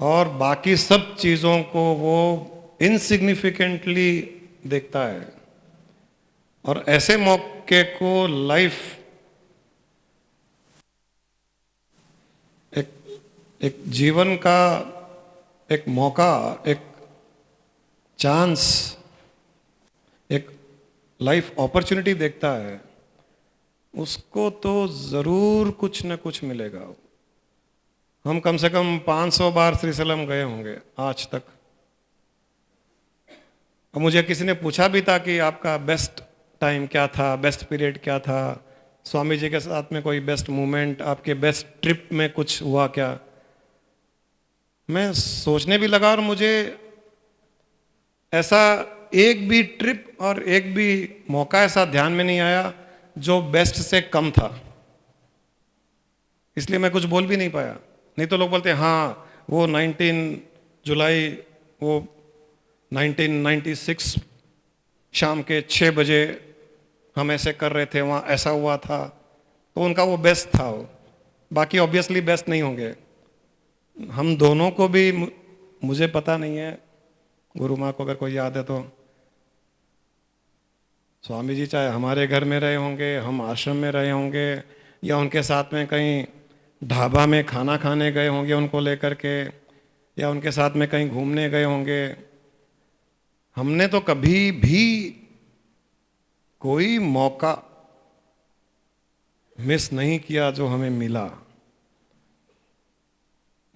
और बाकी सब चीज़ों को वो इनसिग्निफिकेंटली देखता है। और ऐसे मौके को लाइफ एक जीवन का एक मौका, एक चांस, एक लाइफ अपॉर्चुनिटी देखता है। उसको तो जरूर कुछ न कुछ मिलेगा। हम कम से कम 500 बार श्रीशैलम गए होंगे आज तक। और मुझे किसी ने पूछा भी था कि आपका बेस्ट टाइम क्या था, बेस्ट पीरियड क्या था, स्वामी जी के साथ में कोई बेस्ट मोमेंट, आपके बेस्ट ट्रिप में कुछ हुआ क्या। मैं सोचने भी लगा और मुझे ऐसा एक भी ट्रिप और एक भी मौका ऐसा ध्यान में नहीं आया जो बेस्ट से कम था। इसलिए मैं कुछ बोल भी नहीं पाया। नहीं तो लोग बोलते हैं हाँ वो 19 जुलाई वो 1996 शाम के 6 बजे हम ऐसे कर रहे थे, वहाँ ऐसा हुआ था, तो उनका वो बेस्ट था। वो बाकी ऑब्वियसली बेस्ट नहीं होंगे। हम दोनों को भी, मुझे पता नहीं है, गुरु माँ को अगर कोई याद है तो, स्वामी जी चाहे हमारे घर में रहे होंगे, हम आश्रम में रहे होंगे, या उनके साथ में कहीं ढाबा में खाना खाने गए होंगे उनको लेकर के, या उनके साथ में कहीं घूमने गए होंगे। हमने तो कभी भी कोई मौका मिस नहीं किया जो हमें मिला।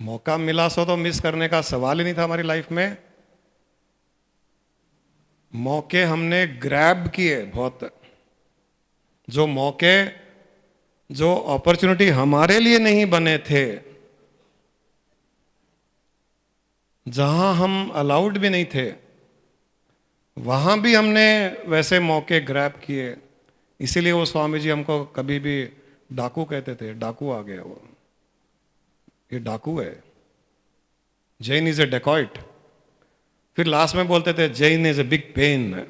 मौका मिला सो तो मिस करने का सवाल ही नहीं था हमारी लाइफ में। मौके हमने ग्रैब किए बहुत। जो मौके, जो अपॉर्चुनिटी हमारे लिए नहीं बने थे, जहां हम अलाउड भी नहीं थे, वहां भी हमने वैसे मौके ग्रैब किए। इसीलिए वो स्वामी जी हमको कभी भी डाकू कहते थे। डाकू आ गया वो, ये डाकू है, जैन इज ए डेकॉइट। फिर लास्ट में बोलते थे Jain is a big pain.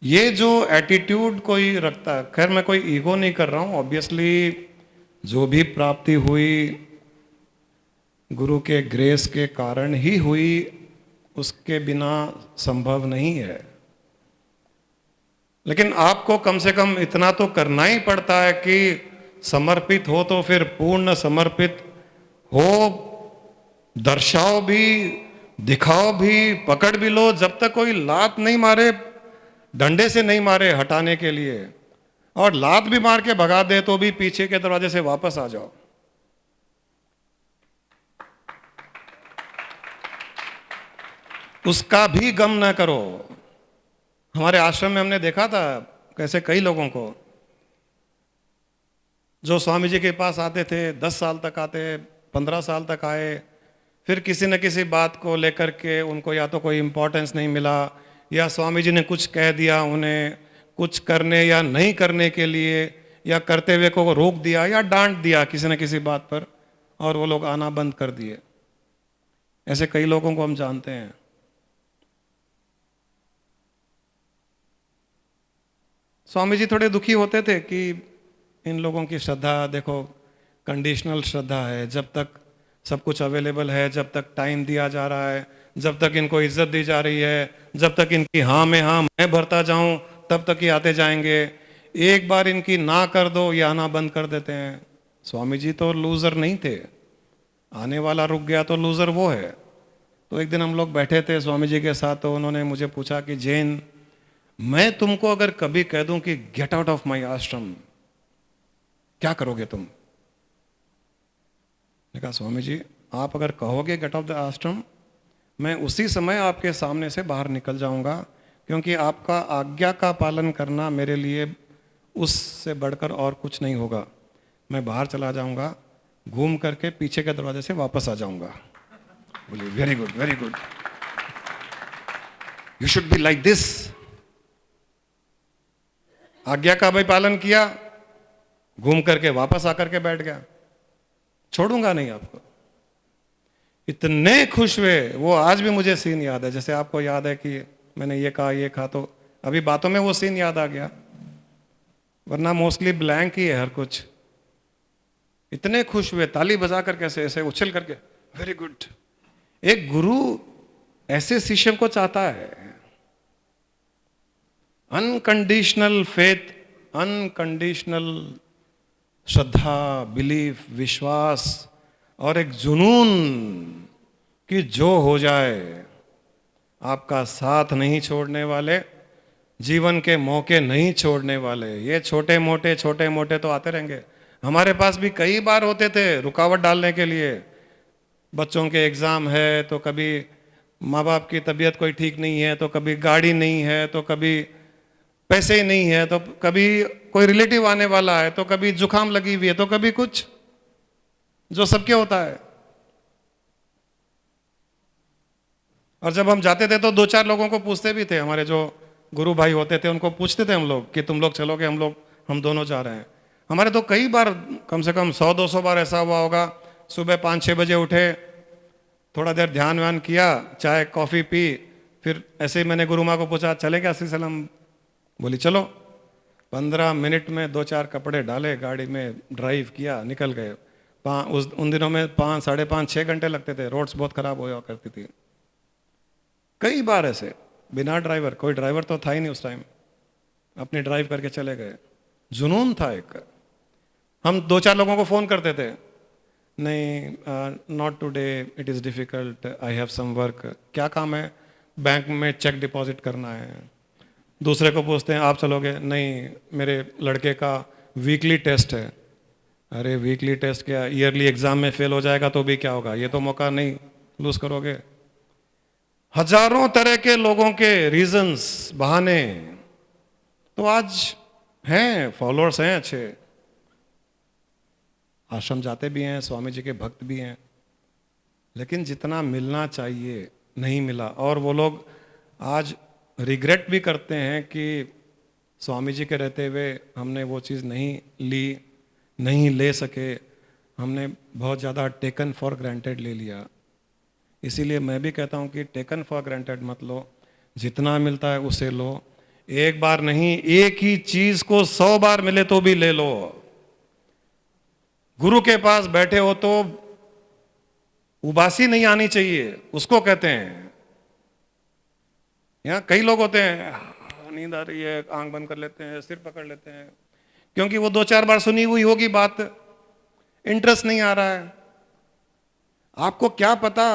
ये जो एटीट्यूड कोई रखता है, खैर मैं कोई ईगो नहीं कर रहा हूं, ऑब्वियसली जो भी प्राप्ति हुई गुरु के ग्रेस के कारण ही हुई, उसके बिना संभव नहीं है। लेकिन आपको कम से कम इतना तो करना ही पड़ता है कि समर्पित हो तो फिर पूर्ण समर्पित हो, दर्शाओ भी, दिखाओ भी, पकड़ भी लो, जब तक कोई लात नहीं मारे, डंडे से नहीं मारे हटाने के लिए, और लात भी मार के भगा दे तो भी पीछे के दरवाजे से वापस आ जाओ। उसका भी गम न करो। हमारे आश्रम में हमने देखा था कैसे कई लोगों को जो स्वामी जी के पास आते थे, 10 साल तक आते, 15 साल तक आए, फिर किसी न किसी बात को लेकर के उनको या तो कोई इम्पोर्टेंस नहीं मिला, या स्वामी जी ने कुछ कह दिया उन्हें कुछ करने या नहीं करने के लिए, या करते हुए को रोक दिया या डांट दिया किसी न किसी बात पर, और वो लोग आना बंद कर दिए। ऐसे कई लोगों को हम जानते हैं। स्वामी जी थोड़े दुखी होते थे कि इन लोगों की श्रद्धा देखो कंडीशनल श्रद्धा है, जब तक सब कुछ अवेलेबल है, जब तक टाइम दिया जा रहा है, जब तक इनको इज्जत दी जा रही है, जब तक इनकी हाँ में हाँ मैं भरता जाऊं तब तक ही आते जाएंगे। एक बार इनकी ना कर दो या आना बंद कर देते हैं। स्वामी जी तो लूजर नहीं थे, आने वाला रुक गया तो लूजर वो है। तो एक दिन हम लोग बैठे थे स्वामी जी के साथ, तो उन्होंने मुझे पूछा कि जैन, मैं तुमको अगर कभी कह दूं कि गेट आउट ऑफ माई आश्रम, क्या करोगे तुम? मैंने कहा स्वामी जी आप अगर कहोगे गेट आउट द आश्रम, मैं उसी समय आपके सामने से बाहर निकल जाऊंगा, क्योंकि आपका आज्ञा का पालन करना मेरे लिए उससे बढ़कर और कुछ नहीं होगा। मैं बाहर चला जाऊंगा, घूम करके पीछे के दरवाजे से वापस आ जाऊंगा। बोलिए very good, very good, you should be like this. आज्ञा का भी पालन किया, घूम करके वापस आकर के बैठ गया, छोड़ूंगा नहीं आपको। इतने खुश हुए, वो आज भी मुझे सीन याद है। जैसे आपको याद है कि मैंने ये कहा, तो अभी बातों में वो सीन याद आ गया, वरना मोस्टली ब्लैंक ही है हर कुछ। इतने खुश हुए, ताली बजा कर कैसे ऐसे उछल करके, वेरी गुड। एक गुरु ऐसे शिष्य को चाहता है। अनकंडीशनल फेथ, अनकंडीशनल श्रद्धा, बिलीफ, विश्वास, और एक जुनून कि जो हो जाए, आपका साथ नहीं छोड़ने वाले, जीवन के मौके नहीं छोड़ने वाले। ये छोटे मोटे तो आते रहेंगे। हमारे पास भी कई बार होते थे रुकावट डालने के लिए। बच्चों के एग्ज़ाम है, तो कभी माँ बाप की तबीयत कोई ठीक नहीं है, तो कभी गाड़ी नहीं है, तो कभी पैसे ही नहीं है, तो कभी कोई रिलेटिव आने वाला है, तो कभी जुकाम लगी हुई है, तो कभी कुछ, जो सबके होता है। और जब हम जाते थे तो 2-4 लोगों को पूछते भी थे, हमारे जो गुरु भाई होते थे उनको पूछते थे हम लोग कि तुम लोग चलोगे? हम दोनों जा रहे हैं। हमारे तो कई बार, कम से कम 100-200 बार ऐसा हुआ होगा, सुबह 5-6 बजे उठे, थोड़ा देर ध्यान व्यान किया, चाय कॉफ़ी पी, फिर ऐसे ही मैंने गुरु माँ को पूछा चले क्या सलाम? बोली चलो। 15 मिनट में 2-4 कपड़े डाले, गाड़ी में ड्राइव किया, निकल गए। उन दिनों में 5, 5.5, 6 घंटे लगते थे, रोड्स बहुत खराब हुआ करती थी। कई बार ऐसे बिना ड्राइवर, कोई ड्राइवर तो था ही नहीं उस टाइम, अपने ड्राइव करके चले गए। जुनून था एक। हम 2-4 लोगों को फ़ोन करते थे, नहीं not today, it is difficult, I have some work. क्या काम है? बैंक में चेक डिपॉजिट करना है। दूसरे को पूछते हैं आप चलोगे? नहीं, मेरे लड़के का वीकली टेस्ट है। अरे वीकली टेस्ट क्या, ईयरली एग्ज़ाम में फेल हो जाएगा तो भी क्या होगा, ये तो मौका नहीं लूज करोगे। हजारों तरह के लोगों के रीजंस, बहाने। तो आज हैं, फॉलोअर्स हैं अच्छे, आश्रम जाते भी हैं, स्वामी जी के भक्त भी हैं, लेकिन जितना मिलना चाहिए नहीं मिला। और वो लोग आज रिग्रेट भी करते हैं कि स्वामी जी के रहते हुए हमने वो चीज़ नहीं ली, नहीं ले सके, हमने बहुत ज़्यादा टेकन फॉर ग्रांटेड ले लिया। इसीलिए मैं भी कहता हूँ कि टेकन फॉर ग्रांटेड मत लो, जितना मिलता है उसे लो। एक बार नहीं, एक ही चीज़ को 100 बार मिले तो भी ले लो। गुरु के पास बैठे हो तो उबासी नहीं आनी चाहिए, उसको कहते हैं। यहाँ कई लोग होते हैं, नींद आ रही है, आंख बंद कर लेते हैं, सिर पकड़ लेते हैं, क्योंकि वो 2-4 बार सुनी हुई होगी बात, इंटरेस्ट नहीं आ रहा है। आपको क्या पता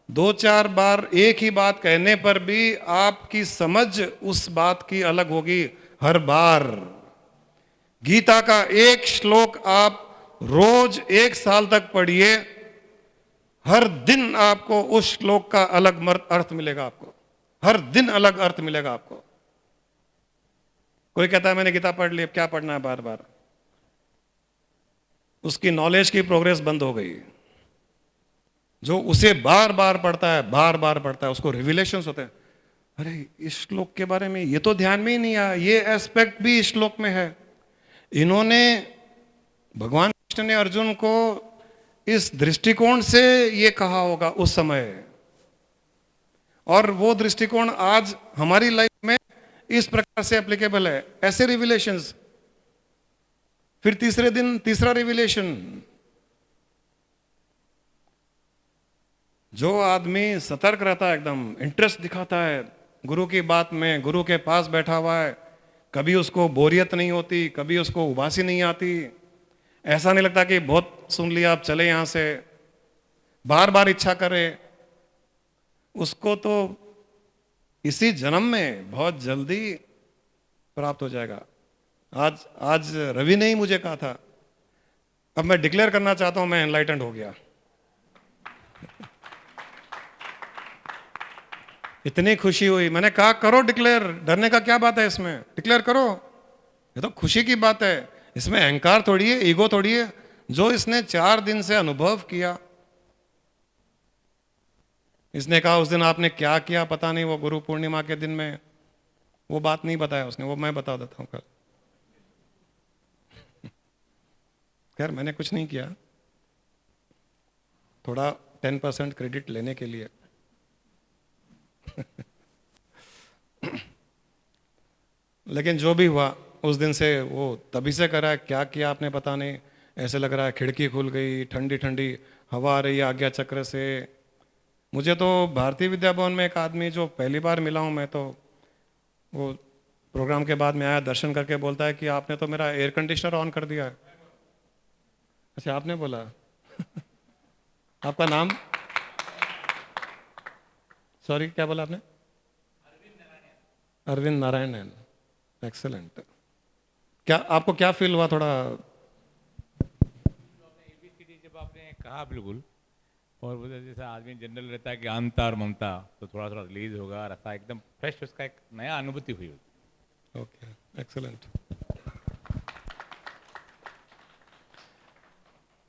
2-4 बार एक ही बात कहने पर भी आपकी समझ उस बात की अलग होगी हर बार। गीता का एक श्लोक आप रोज 1 साल तक पढ़िए, हर दिन आपको उस श्लोक का अलग अर्थ मिलेगा। आपको हर दिन अलग अर्थ मिलेगा आपको। कोई कहता है मैंने गीता पढ़ ली, अब क्या पढ़ना है बार बार, उसकी नॉलेज की प्रोग्रेस बंद हो गई। जो उसे बार बार पढ़ता है, बार बार पढ़ता है, उसको रिविलेशंस होते हैं, अरे इस श्लोक के बारे में ये तो ध्यान में ही नहीं आया, ये एस्पेक्ट भी इस श्लोक में है। इन्होंने, भगवान कृष्ण ने अर्जुन को इस दृष्टिकोण से ये कहा होगा उस समय, और वो दृष्टिकोण आज हमारी लाइफ में इस प्रकार से एप्लीकेबल है। ऐसे रिविलेशंस, फिर तीसरे दिन तीसरा रिविलेशन। जो आदमी सतर्क रहता है, एकदम इंटरेस्ट दिखाता है गुरु की बात में, गुरु के पास बैठा हुआ है, कभी उसको बोरियत नहीं होती, कभी उसको उबासी नहीं आती, ऐसा नहीं लगता कि बहुत सुन लिया अब चले यहां से, बार बार इच्छा करे, उसको तो इसी जन्म में बहुत जल्दी प्राप्त हो जाएगा। आज रवि ने ही मुझे कहा था, अब मैं डिक्लेयर करना चाहता हूं मैं एनलाइटेंड हो गया। इतनी खुशी हुई, मैंने कहा करो डिक्लेयर, डरने का क्या बात है इसमें, डिक्लेयर करो, ये तो खुशी की बात है, इसमें अहंकार थोड़ी है, ईगो थोड़ी है। जो इसने 4 दिन से अनुभव किया, इसने कहा उस दिन आपने क्या किया पता नहीं, वो गुरु पूर्णिमा के दिन में, वो बात नहीं बताया उसने, वो मैं बता देता हूं कल। खैर मैंने कुछ नहीं किया, थोड़ा 10% क्रेडिट लेने के लिए। लेकिन जो भी हुआ उस दिन से, वो तभी से करा है, क्या किया आपने पता नहीं, ऐसे लग रहा है खिड़की खुल गई, ठंडी ठंडी हवा आ रही है आज्ञा चक्र से। मुझे तो भारतीय विद्या भवन में एक आदमी जो पहली बार मिला हूं मैं, तो वो प्रोग्राम के बाद में आया, दर्शन करके बोलता है कि आपने तो मेरा एयर कंडीशनर ऑन कर दिया है। अच्छा आपने बोला? आपका नाम? सॉरी क्या बोला आपने? अरविंद नारायणन। एक्सेलेंट। क्या आपको क्या फील हुआ थोड़ा? ABCD जब आपने कहा बिल्कुल, और वो जैसा आदमी जनरल रहता है कि अंता और ममता, तो थोड़ा थोड़ा रिलीज होगा, रसा एकदम फ्रेश, उसका एक नया अनुभूति हुई। Okay excellent.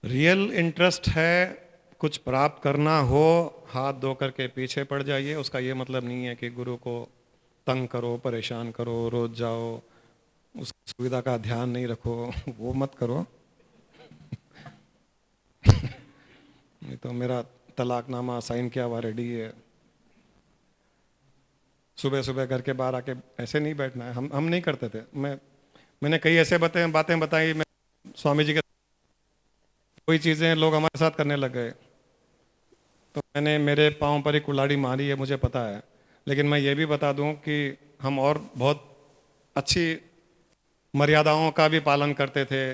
रियल इंटरेस्ट है, कुछ प्राप्त करना हो, हाथ धो करके पीछे पड़ जाइए। उसका ये मतलब नहीं है कि गुरु को तंग करो, परेशान करो, रोज जाओ, उसकी सुविधा का ध्यान नहीं रखो, वो मत करो। नहीं तो मेरा तलाकनामा साइन किया हुआ रेडी है। सुबह सुबह घर के बाहर आके ऐसे नहीं बैठना है, हम नहीं करते थे। मैंने कई ऐसे बातें बताई मैं स्वामी जी के, कोई चीज़ें लोग हमारे साथ करने लग गए, तो मैंने मेरे पाँव पर ही कुल्हाड़ी मारी है, मुझे पता है। लेकिन मैं ये भी बता दूं कि हम और बहुत अच्छी मर्यादाओं का भी पालन करते थे।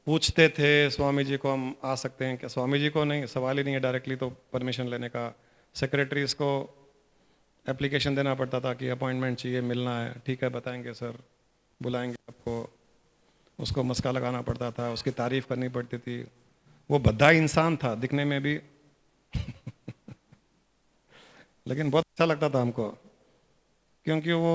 पूछते थे स्वामी जी को हम आ सकते हैं क्या? स्वामी जी को नहीं, सवाल ही नहीं है डायरेक्टली तो परमिशन लेने का। सेक्रेटरीज को एप्लीकेशन देना पड़ता था कि अपॉइंटमेंट चाहिए, मिलना है, ठीक है बताएंगे सर, बुलाएंगे आपको। उसको मस्का लगाना पड़ता था, उसकी तारीफ करनी पड़ती थी। वो भद्दा इंसान था दिखने में भी लेकिन बहुत अच्छा लगता था हमको, क्योंकि वो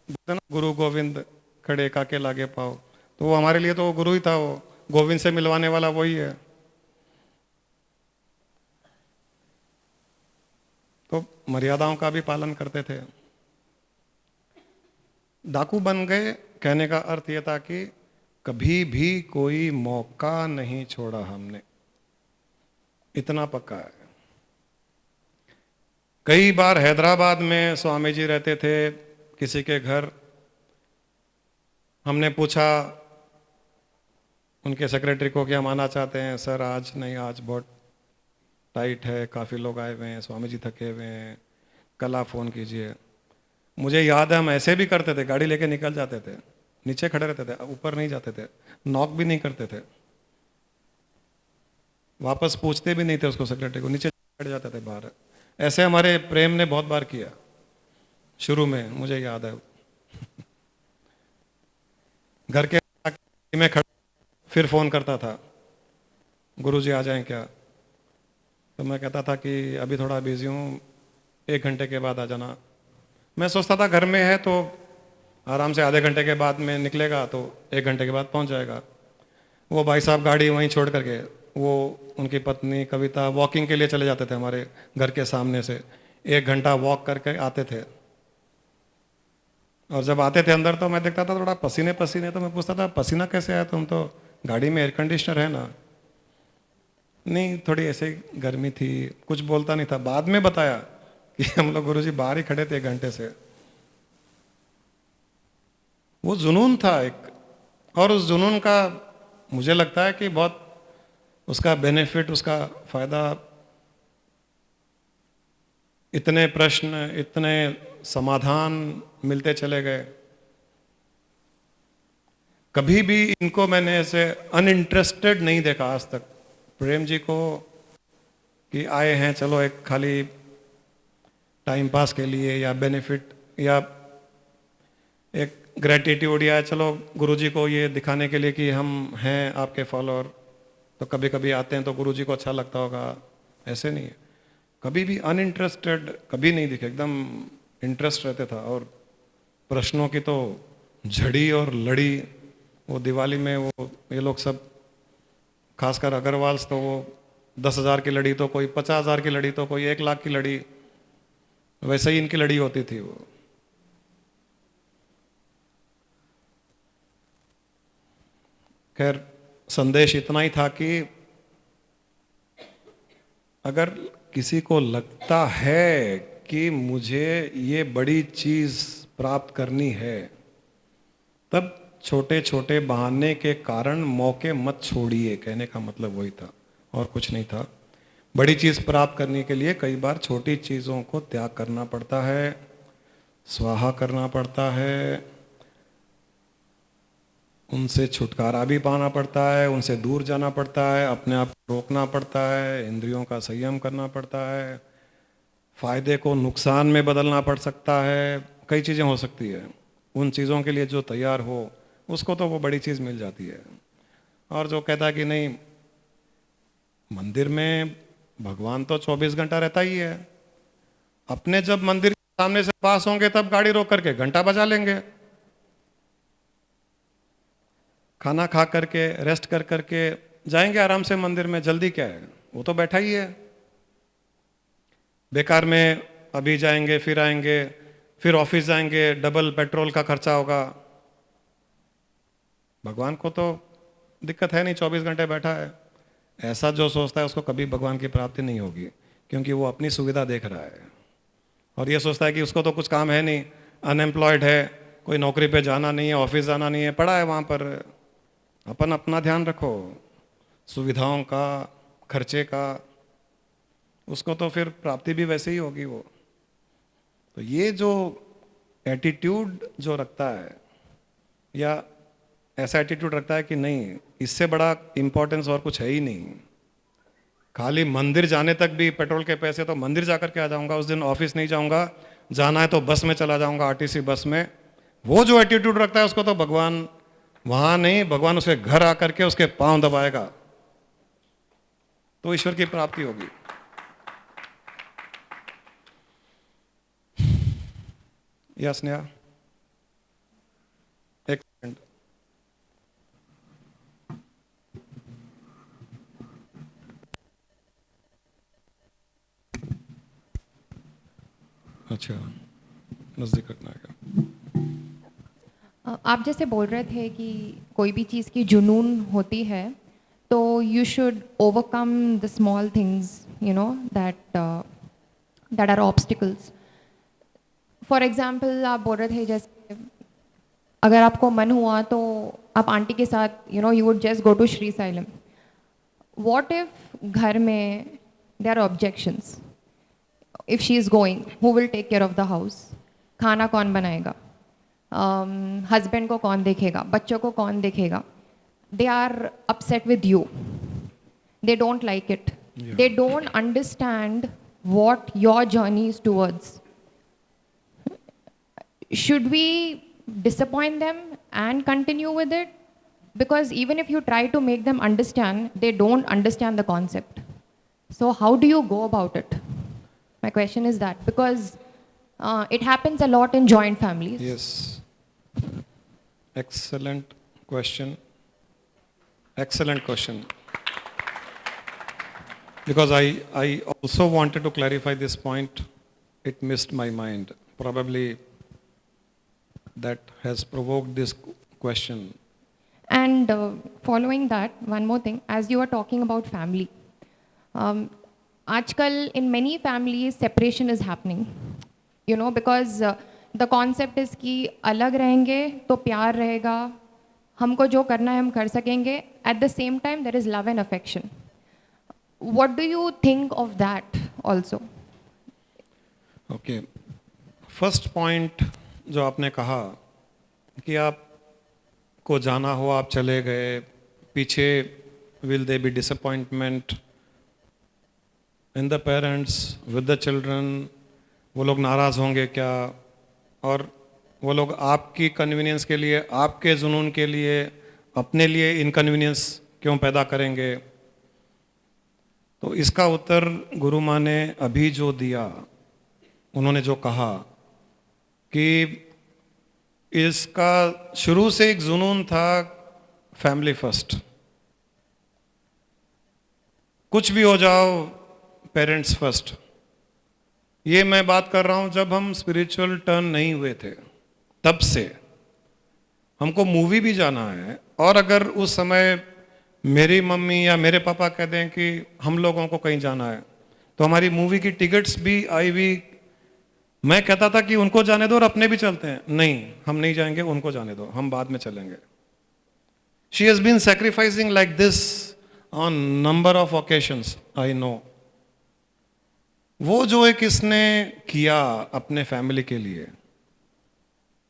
बोलते ना गुरु गोविंद खड़े काके लागे पाओ, तो वो हमारे लिए तो वो गुरु ही था। वो गोविंद से मिलवाने वाला वही है। तो मर्यादाओं का भी पालन करते थे। डाकू बन गए कहने का अर्थ यह था कि कभी भी कोई मौका नहीं छोड़ा हमने, इतना पक्का है। कई बार हैदराबाद में स्वामी जी रहते थे किसी के घर, हमने पूछा उनके सेक्रेटरी को कि हम आना चाहते हैं। सर आज नहीं, आज बहुत टाइट है, काफ़ी लोग आए हुए हैं, स्वामी जी थके हुए हैं, कल आप फ़ोन कीजिए। मुझे याद है हम ऐसे भी करते थे, गाड़ी लेके निकल जाते थे, नीचे खड़े रहते थे, ऊपर नहीं जाते थे, नॉक भी नहीं करते थे, वापस पूछते भी नहीं थे उसको, सेक्रेटरी को, नीचे खड़े जाते थे बाहर। ऐसे हमारे प्रेम ने बहुत बार किया शुरू में, मुझे याद है। घर के में खड़ा फिर फोन करता था, गुरुजी आ जाएं क्या? तो मैं कहता था कि अभी थोड़ा बिजी हूँ, 1 घंटे के बाद आ जाना। मैं सोचता था घर में है तो आराम से आधे घंटे के बाद में निकलेगा तो 1 घंटे के बाद पहुँच जाएगा। वो भाई साहब गाड़ी वहीं छोड़ करके, वो उनकी पत्नी कविता वॉकिंग के लिए चले जाते थे हमारे घर के सामने से, 1 घंटा वॉक करके आते थे। और जब आते थे अंदर तो मैं देखता था थोड़ा पसीने पसीने, तो मैं पूछता था पसीना कैसे आया, तुम तो गाड़ी में एयर कंडीशनर है ना? नहीं, थोड़ी ऐसे गर्मी थी, कुछ बोलता नहीं था। बाद में बताया कि हम लोग गुरुजी बाहर ही खड़े थे 1 घंटे से। वो जुनून था एक, और उस जुनून का मुझे लगता है कि बहुत उसका बेनिफिट, उसका फायदा, इतने प्रश्न, इतने समाधान मिलते चले गए। कभी भी इनको मैंने ऐसे अनइंटरेस्टेड नहीं देखा आज तक, प्रेम जी को, कि आए हैं चलो एक खाली टाइम पास के लिए या बेनिफिट या एक ग्रेटिट्यूड, या चलो गुरुजी को ये दिखाने के लिए कि हम हैं आपके फॉलोअर, तो कभी कभी आते हैं तो गुरुजी को अच्छा लगता होगा। ऐसे नहीं है, कभी भी अनइंटरेस्टेड कभी नहीं दिखे, एकदम इंटरेस्ट रहते था। और प्रश्नों की तो झड़ी और लड़ी, वो दिवाली में वो ये लोग सब, खासकर अग्रवाल्स, तो वो 10,000 की लड़ी तो कोई 50,000 की लड़ी तो कोई 1 लाख की लड़ी, वैसे ही इनकी लड़ी होती थी वो। खैर संदेश इतना ही था कि अगर किसी को लगता है कि मुझे ये बड़ी चीज प्राप्त करनी है, तब छोटे छोटे बहाने के कारण मौके मत छोड़िए। कहने का मतलब वही था और कुछ नहीं था। बड़ी चीज प्राप्त करने के लिए कई बार छोटी चीजों को त्याग करना पड़ता है, स्वाहा करना पड़ता है, उनसे छुटकारा भी पाना पड़ता है, उनसे दूर जाना पड़ता है, अपने आप को रोकना पड़ता है, इंद्रियों का संयम करना पड़ता है, फायदे को नुकसान में बदलना पड़ सकता है, कई चीज़ें हो सकती है। उन चीज़ों के लिए जो तैयार हो उसको तो वो बड़ी चीज़ मिल जाती है। और जो कहता है कि नहीं, मंदिर में भगवान तो 24 घंटा रहता ही है, अपने जब मंदिर के सामने से पास होंगे तब गाड़ी रोक करके घंटा बजा लेंगे, खाना खा करके रेस्ट कर करके जाएंगे आराम से मंदिर में, जल्दी क्या है, वो तो बैठा ही है। बेकार में अभी जाएंगे फिर आएंगे, फिर ऑफिस जाएंगे, डबल पेट्रोल का खर्चा होगा। भगवान को तो दिक्कत है नहीं, 24 घंटे बैठा है। ऐसा जो सोचता है उसको कभी भगवान की प्राप्ति नहीं होगी, क्योंकि वो अपनी सुविधा देख रहा है और ये सोचता है कि उसको तो कुछ काम है नहीं, अनएम्प्लॉयड है, कोई नौकरी पे जाना नहीं है, ऑफिस जाना नहीं है, पड़ा है वहाँ पर। अपन अपना ध्यान रखो, सुविधाओं का, खर्चे का, उसको तो फिर प्राप्ति भी वैसे ही होगी वो। तो ये जो एटीट्यूड जो रखता है, या ऐसा एटीट्यूड रखता है कि नहीं इससे बड़ा इंपॉर्टेंस और कुछ है ही नहीं, खाली मंदिर जाने तक भी पेट्रोल के पैसे, तो मंदिर जाकर के आ जाऊंगा, उस दिन ऑफिस नहीं जाऊंगा, जाना है तो बस में चला जाऊंगा, आरटीसी बस में। वो जो एटीट्यूड रखता है उसको तो भगवान वहां नहीं, भगवान उसके घर आकर के उसके पांव दबाएगा तो ईश्वर की प्राप्ति होगी। यस नेहा, एक सेकंड। अच्छा, नजदीक रखना है क्या? आप जैसे बोल रहे थे कि कोई भी चीज़ की जुनून होती है तो you should overcome the small things, you know, that are obstacles. For example आप बोल रहे थे जैसे अगर आपको मन हुआ तो आप आंटी के साथ, you know, you would just go to Srisailam. What if घर में there are objections? If she is going, who will take care of the house? खाना कौन बनाएगा? हस्बैंड को कौन देखेगा, बच्चों को कौन देखेगा, they are upset with you, they don't like it. They don't understand what your journey is towards. Should we disappoint them and continue with it? Because even if you try to make them understand, they don't understand the concept. So how do you go about it? My question is that, because it happens a lot in joint families. Yes. Excellent question. Excellent question. Because I also wanted to clarify this point. It missed my mind. Probably that has provoked this question. And following that, one more thing, as you are talking about family, आजकल in many families separation is happening, you know, because the concept is कि अलग रहेंगे तो प्यार रहेगा, हमको जो करना है हम कर सकेंगे, at the same time there is love and affection. What do you think of that also? Okay, first point जो आपने कहा कि आपको जाना हो, आप चले गए, पीछे will they B disappointment in the parents with the children, वो लोग नाराज़ होंगे क्या, और वो लोग आपकी कन्वीनियंस के लिए, आपके जुनून के लिए, अपने लिए इनकन्वीनियंस क्यों पैदा करेंगे। तो इसका उत्तर गुरु माँ ने अभी जो दिया, उन्होंने जो कहा कि इसका शुरू से एक जुनून था फैमिली फर्स्ट, कुछ भी हो जाओ पेरेंट्स फर्स्ट। ये मैं बात कर रहा हूं जब हम स्पिरिचुअल टर्न नहीं हुए थे, तब से हमको मूवी भी जाना है, और अगर उस समय मेरी मम्मी या मेरे पापा कह दें कि हम लोगों को कहीं जाना है, तो हमारी मूवी की टिकट्स भी आई भी, मैं कहता था कि उनको जाने दो और अपने भी चलते हैं, नहीं हम नहीं जाएंगे, उनको जाने दो, हम बाद में चलेंगे। She has been sacrificing like this on number of occasions, I know. वो जो एक इसने किया अपने फैमिली के लिए,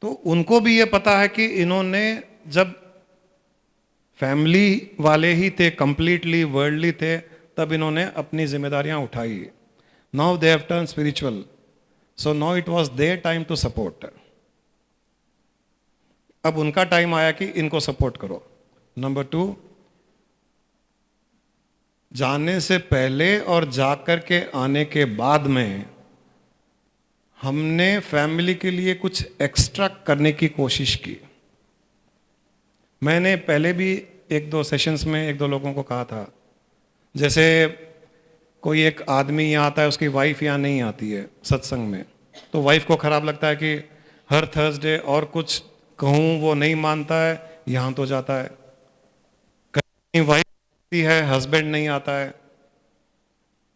तो उनको भी ये पता है कि इन्होंने जब फैमिली वाले ही थे, कंप्लीटली वर्ल्डली थे, तब इन्होंने अपनी जिम्मेदारियां उठाई। Now they have turn spiritual, so now it was their time to support. अब उनका टाइम आया कि इनको सपोर्ट करो। नंबर 2, जाने से पहले और जाकर के आने के बाद में हमने फैमिली के लिए कुछ एक्स्ट्रा करने की कोशिश की। मैंने पहले भी 1-2 सेशंस में 1-2 लोगों को कहा था, जैसे कोई एक आदमी यहाँ आता है, उसकी वाइफ यहाँ नहीं आती है सत्संग में, तो वाइफ को खराब लगता है कि हर थर्सडे और कुछ कहूँ वो नहीं मानता है, यहाँ तो जाता है। कहीं वाइफ आती है, हस्बैंड नहीं आता है,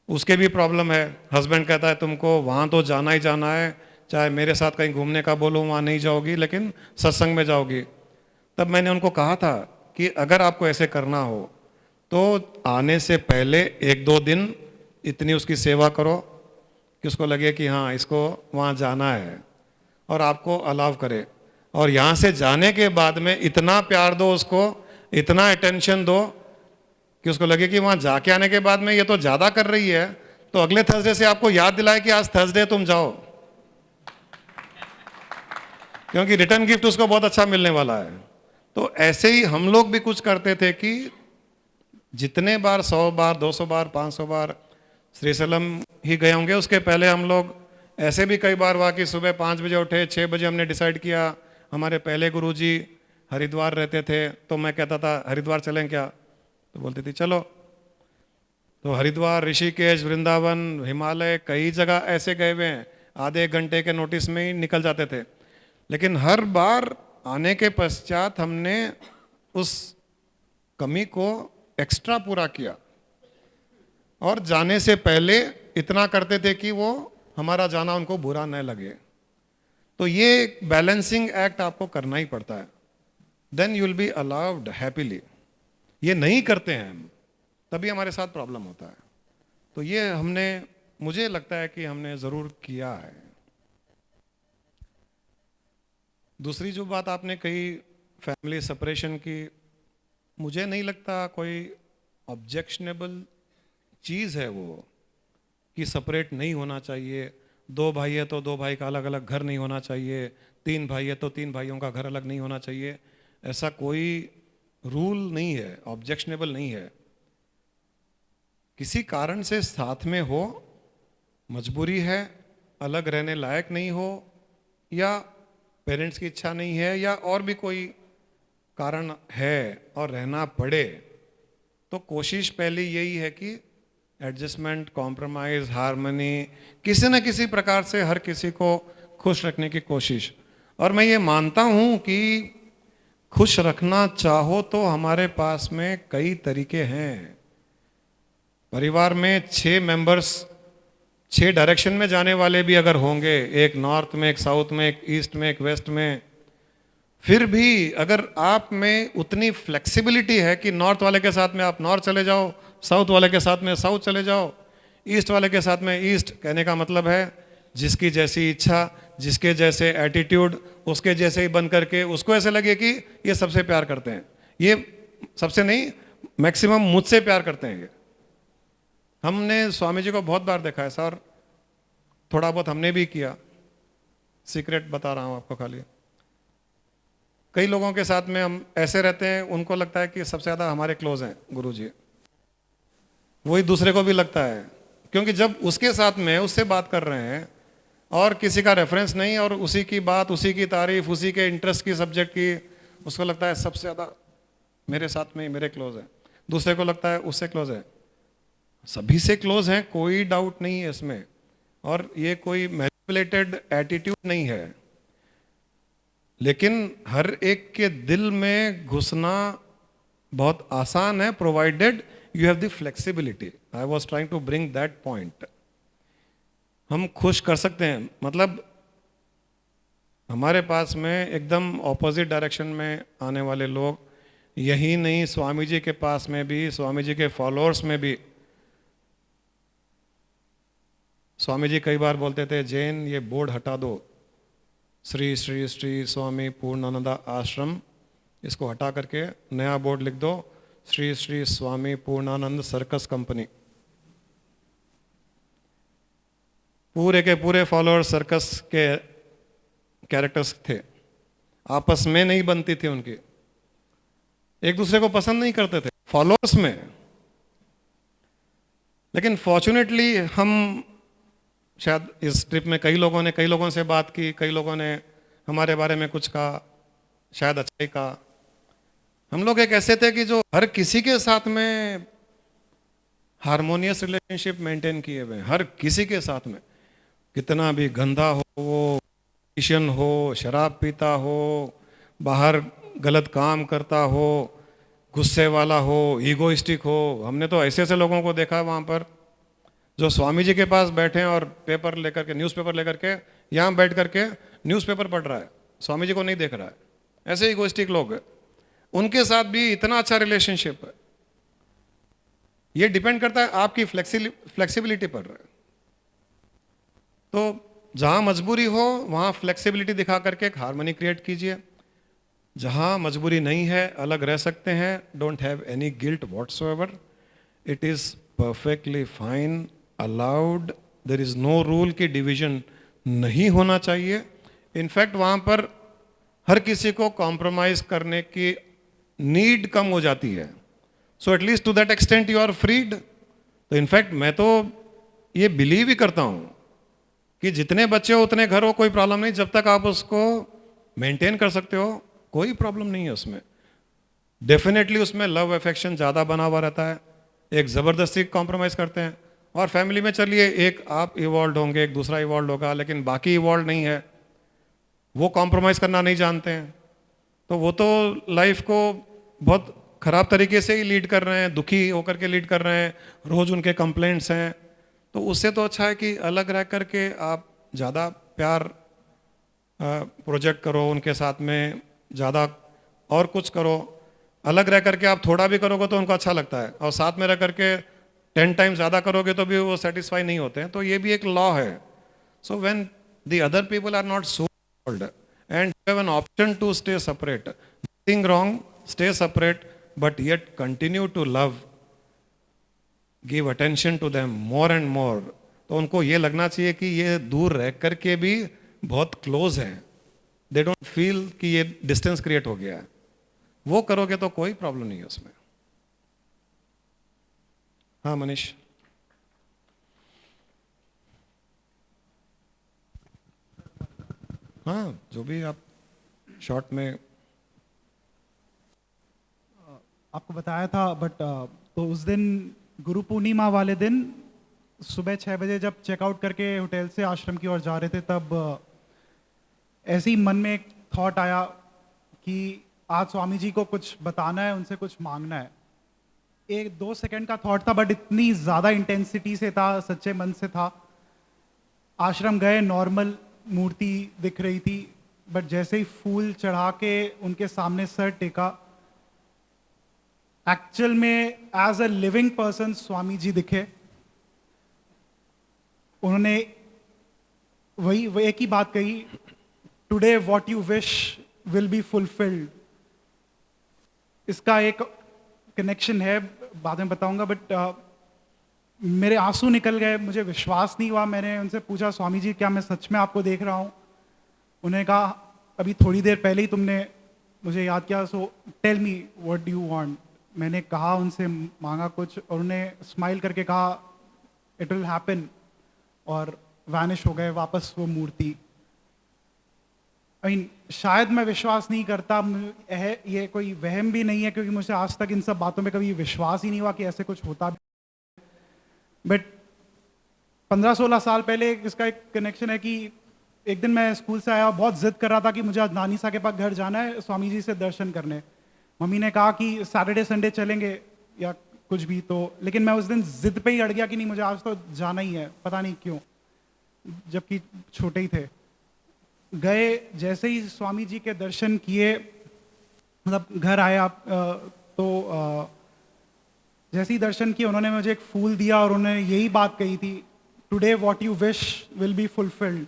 उसके भी प्रॉब्लम है। हस्बैंड कहता है तुमको वहाँ तो जाना ही जाना है, चाहे मेरे साथ कहीं घूमने का बोलो वहाँ नहीं जाओगी, लेकिन सत्संग में जाओगी। तब मैंने उनको कहा था कि अगर आपको ऐसे करना हो तो आने से पहले 1-2 दिन इतनी उसकी सेवा करो कि उसको लगे कि हाँ इसको वहाँ जाना है, और आपको अलाउ करे, और यहाँ से जाने के बाद में इतना प्यार दो उसको, इतना अटेंशन दो कि उसको लगे कि वहाँ जाके आने के बाद में ये तो ज़्यादा कर रही है, तो अगले थर्सडे से आपको याद दिलाए कि आज थर्सडे तुम जाओ, क्योंकि रिटर्न गिफ्ट उसको बहुत अच्छा मिलने वाला है। तो ऐसे ही हम लोग भी कुछ करते थे कि जितने बार 100 बार 200 बार 500 बार श्रीशैलम ही गए होंगे, उसके पहले हम लोग ऐसे भी कई बार हुआ कि सुबह 5 बजे उठे, 6 बजे हमने डिसाइड किया। हमारे पहले गुरुजी हरिद्वार रहते थे, तो मैं कहता था हरिद्वार चलें क्या, तो बोलती थी चलो। तो हरिद्वार, ऋषिकेश, वृंदावन, हिमालय, कई जगह ऐसे गए हुए हैं, आधे घंटे के नोटिस में ही निकल जाते थे। लेकिन हर बार आने के पश्चात हमने उस कमी को एक्स्ट्रा पूरा किया, और जाने से पहले इतना करते थे कि वो हमारा जाना उनको बुरा न लगे। तो ये बैलेंसिंग एक्ट आपको करना ही पड़ता है, then you will be allowed happily. ये नहीं करते हैं हम, तभी हमारे साथ प्रॉब्लम होता है। तो ये हमने, मुझे लगता है कि हमने ज़रूर किया है। दूसरी जो बात आपने कही फैमिली सेपरेशन की, मुझे नहीं लगता कोई ऑब्जेक्शनेबल चीज़ है वो कि सेपरेट नहीं होना चाहिए। 2 भाई है तो 2 भाई का अलग अलग घर नहीं होना चाहिए, 3 भाई है तो 3 भाइयों का घर अलग नहीं होना चाहिए। ऐसा कोई रूल नहीं है, ऑब्जेक्शनेबल नहीं है। किसी कारण से साथ में हो, मजबूरी है, अलग रहने लायक नहीं हो, या पेरेंट्स की इच्छा नहीं है, या और भी कोई कारण है और रहना पड़े, तो कोशिश पहले यही है कि एडजस्टमेंट, कॉम्प्रोमाइज, हार्मनी, किसी न किसी प्रकार से हर किसी को खुश रखने की कोशिश। और मैं ये मानता हूं कि खुश रखना चाहो तो हमारे पास में कई तरीके हैं। परिवार में 6 मेंबर्स 6 डायरेक्शन में जाने वाले भी अगर होंगे, एक नॉर्थ में, एक साउथ में, एक ईस्ट में, एक वेस्ट में, फिर भी अगर आप में उतनी फ्लेक्सिबिलिटी है कि नॉर्थ वाले के साथ में आप नॉर्थ चले जाओ, साउथ वाले के साथ में साउथ चले जाओ, ईस्ट वाले के साथ में ईस्ट, कहने का मतलब है जिसकी जैसी इच्छा, जिसके जैसे एटीट्यूड, उसके जैसे ही बन करके उसको ऐसे लगे कि ये सबसे प्यार करते हैं, ये सबसे नहीं मैक्सिमम मुझसे प्यार करते हैं। ये हमने स्वामी जी को बहुत बार देखा है सर, थोड़ा बहुत हमने भी किया। सीक्रेट बता रहा हूं आपको खाली। कई लोगों के साथ में हम ऐसे रहते हैं, उनको लगता है कि सबसे ज़्यादा हमारे क्लोज हैं गुरुजी, वही दूसरे को भी लगता है, क्योंकि जब उसके साथ में उससे बात कर रहे हैं और किसी का रेफरेंस नहीं, और उसी की बात, उसी की तारीफ, उसी के इंटरेस्ट की सब्जेक्ट की, उसको लगता है सबसे ज़्यादा मेरे साथ में ही मेरे क्लोज है। दूसरे को लगता है उससे क्लोज है। सभी से क्लोज हैं, कोई डाउट नहीं है इसमें, और ये कोई मैनिपुलेटेड एटीट्यूड नहीं है। लेकिन हर एक के दिल में घुसना बहुत आसान है, provided you have the flexibility. I was trying to bring that point. हम खुश कर सकते हैं, मतलब हमारे पास में एकदम ऑपोजिट डायरेक्शन में आने वाले लोग, यही नहीं स्वामी जी के पास में भी, स्वामी जी के फॉलोअर्स में भी। स्वामी जी कई बार बोलते थे, जैन ये बोर्ड हटा दो, श्री श्री श्री स्वामी पूर्णानंदा आश्रम, इसको हटा करके नया बोर्ड लिख दो, श्री श्री स्वामी पूर्णानंद सर्कस कंपनी। पूरे के पूरे फॉलोअर सर्कस के कैरेक्टर्स थे, आपस में नहीं बनती थी उनकी, एक दूसरे को पसंद नहीं करते थे फॉलोअर्स में। लेकिन फॉर्चुनेटली हम शायद इस ट्रिप में कई लोगों से बात की, कई लोगों ने हमारे बारे में कुछ कहा, शायद अच्छा ही कहा। हम लोग एक ऐसे थे कि जो हर किसी के साथ में हारमोनियस रिलेशनशिप मेंटेन किए हुए, हर किसी के साथ में, कितना भी गंदा हो वो, किशन हो, शराब पीता हो, बाहर गलत काम करता हो, गुस्से वाला हो, ईगोइस्टिक हो। हमने तो ऐसे ऐसे लोगों को देखा वहाँ पर जो स्वामी जी के पास बैठे हैं और पेपर लेकर के, न्यूज़पेपर लेकर के यहाँ बैठ करके न्यूज़पेपर पढ़ रहा है, स्वामी जी को नहीं देख रहा है। ऐसे ईगोइस्टिक लोग हैं, उनके साथ भी इतना अच्छा रिलेशनशिप है। ये डिपेंड करता है आपकी फ्लेक्सिबिलिटी पर। तो जहां मजबूरी हो वहां फ्लेक्सिबिलिटी दिखा करके एक हार्मनी क्रिएट कीजिए। जहां मजबूरी नहीं है, अलग रह सकते हैं, don't have any guilt whatsoever, it is perfectly fine, allowed, there is no rule की डिवीजन नहीं होना चाहिए। इनफैक्ट वहां पर हर किसी को कॉम्प्रोमाइज करने की नीड कम हो जाती है। So at least to that extent you are freed. तो इनफैक्ट मैं तो ये बिलीव ही करता हूं कि जितने बच्चे हो उतने घर हो, कोई प्रॉब्लम नहीं, जब तक आप उसको मेंटेन कर सकते हो कोई प्रॉब्लम नहीं है उसमें। डेफिनेटली उसमें लव अफेक्शन ज़्यादा बना हुआ रहता है, एक ज़बरदस्ती कॉम्प्रोमाइज़ करते हैं। और फैमिली में चलिए एक आप इवॉल्व होंगे, एक दूसरा इवॉल्व होगा, लेकिन बाकी इवॉल्व नहीं है, वो कॉम्प्रोमाइज़ करना नहीं जानते हैं, तो वो तो लाइफ को बहुत ख़राब तरीके से ही लीड कर रहे हैं, दुखी होकर के लीड कर रहे हैं, रोज़ उनके कंप्लेंट्स हैं। तो उससे तो अच्छा है कि अलग रह करके आप ज़्यादा प्यार प्रोजेक्ट करो उनके साथ में, ज़्यादा और कुछ करो। अलग रह करके आप थोड़ा भी करोगे तो उनको अच्छा लगता है, और साथ में रह करके 10 टाइम्स ज़्यादा करोगे तो भी वो सेटिस्फाई नहीं होते हैं। तो ये भी एक लॉ है। So when the other people are not so involved and you have an option to stay separate. Nothing wrong, stay separate, but yet continue to love. Give attention to them more and more. तो उनको ये लगना चाहिए कि ये दूर रह करके भी बहुत क्लोज हैं. दे डोंट फील कि ये डिस्टेंस क्रिएट हो गया है. वो करोगे तो कोई प्रॉब्लम नहीं है उसमें. हाँ मनीष. हाँ जो भी आप शॉर्ट में. आपको बताया था बट तो उस दिन गुरु पूर्णिमा वाले दिन सुबह 6 बजे जब चेकआउट करके होटल से आश्रम की ओर जा रहे थे तब ऐसे ही मन में एक थॉट आया कि आज स्वामी जी को कुछ बताना है, उनसे कुछ मांगना है. 1-2 सेकंड का थॉट था बट इतनी ज़्यादा इंटेंसिटी से था, सच्चे मन से था. आश्रम गए, नॉर्मल मूर्ति दिख रही थी बट जैसे ही फूल चढ़ा के उनके सामने सर टेका, एक्चुअल में as a living person Swami ji दिखे. उन्होंने वही एक ही बात कही, today what you wish will be fulfilled. इसका एक कनेक्शन है, बाद में बताऊंगा बट मेरे आंसू निकल गए, मुझे विश्वास नहीं हुआ. मैंने उनसे पूछा, स्वामी जी क्या मैं सच में आपको देख रहा हूँ? उन्होंने कहा अभी थोड़ी देर पहले ही तुमने मुझे याद किया, so tell me what do you want. मैंने कहा, उनसे मांगा कुछ और उन्होंने स्माइल करके कहा इट विल हैपन, और वैनिश हो गए वापस वो मूर्ति. आई मीन शायद मैं विश्वास नहीं करता, ये कोई वहम भी नहीं है क्योंकि मुझे आज तक इन सब बातों में कभी विश्वास ही नहीं हुआ कि ऐसे कुछ होता भी. बट 15-16 साल पहले इसका एक कनेक्शन है कि एक दिन मैं स्कूल से आया, बहुत जिद कर रहा था कि मुझे आज नानी सा के पास घर जाना है स्वामी जी से दर्शन करने. मम्मी ने कहा कि सैटरडे संडे चलेंगे या कुछ भी, तो लेकिन मैं उस दिन जिद पे ही अड़ गया कि नहीं मुझे आज तो जाना ही है, पता नहीं क्यों, जबकि छोटे ही थे. गए, जैसे ही स्वामी जी के दर्शन किए, मतलब घर आए आप तो जैसे ही दर्शन किए उन्होंने मुझे एक फूल दिया और उन्होंने यही बात कही थी, today what you wish will be fulfilled.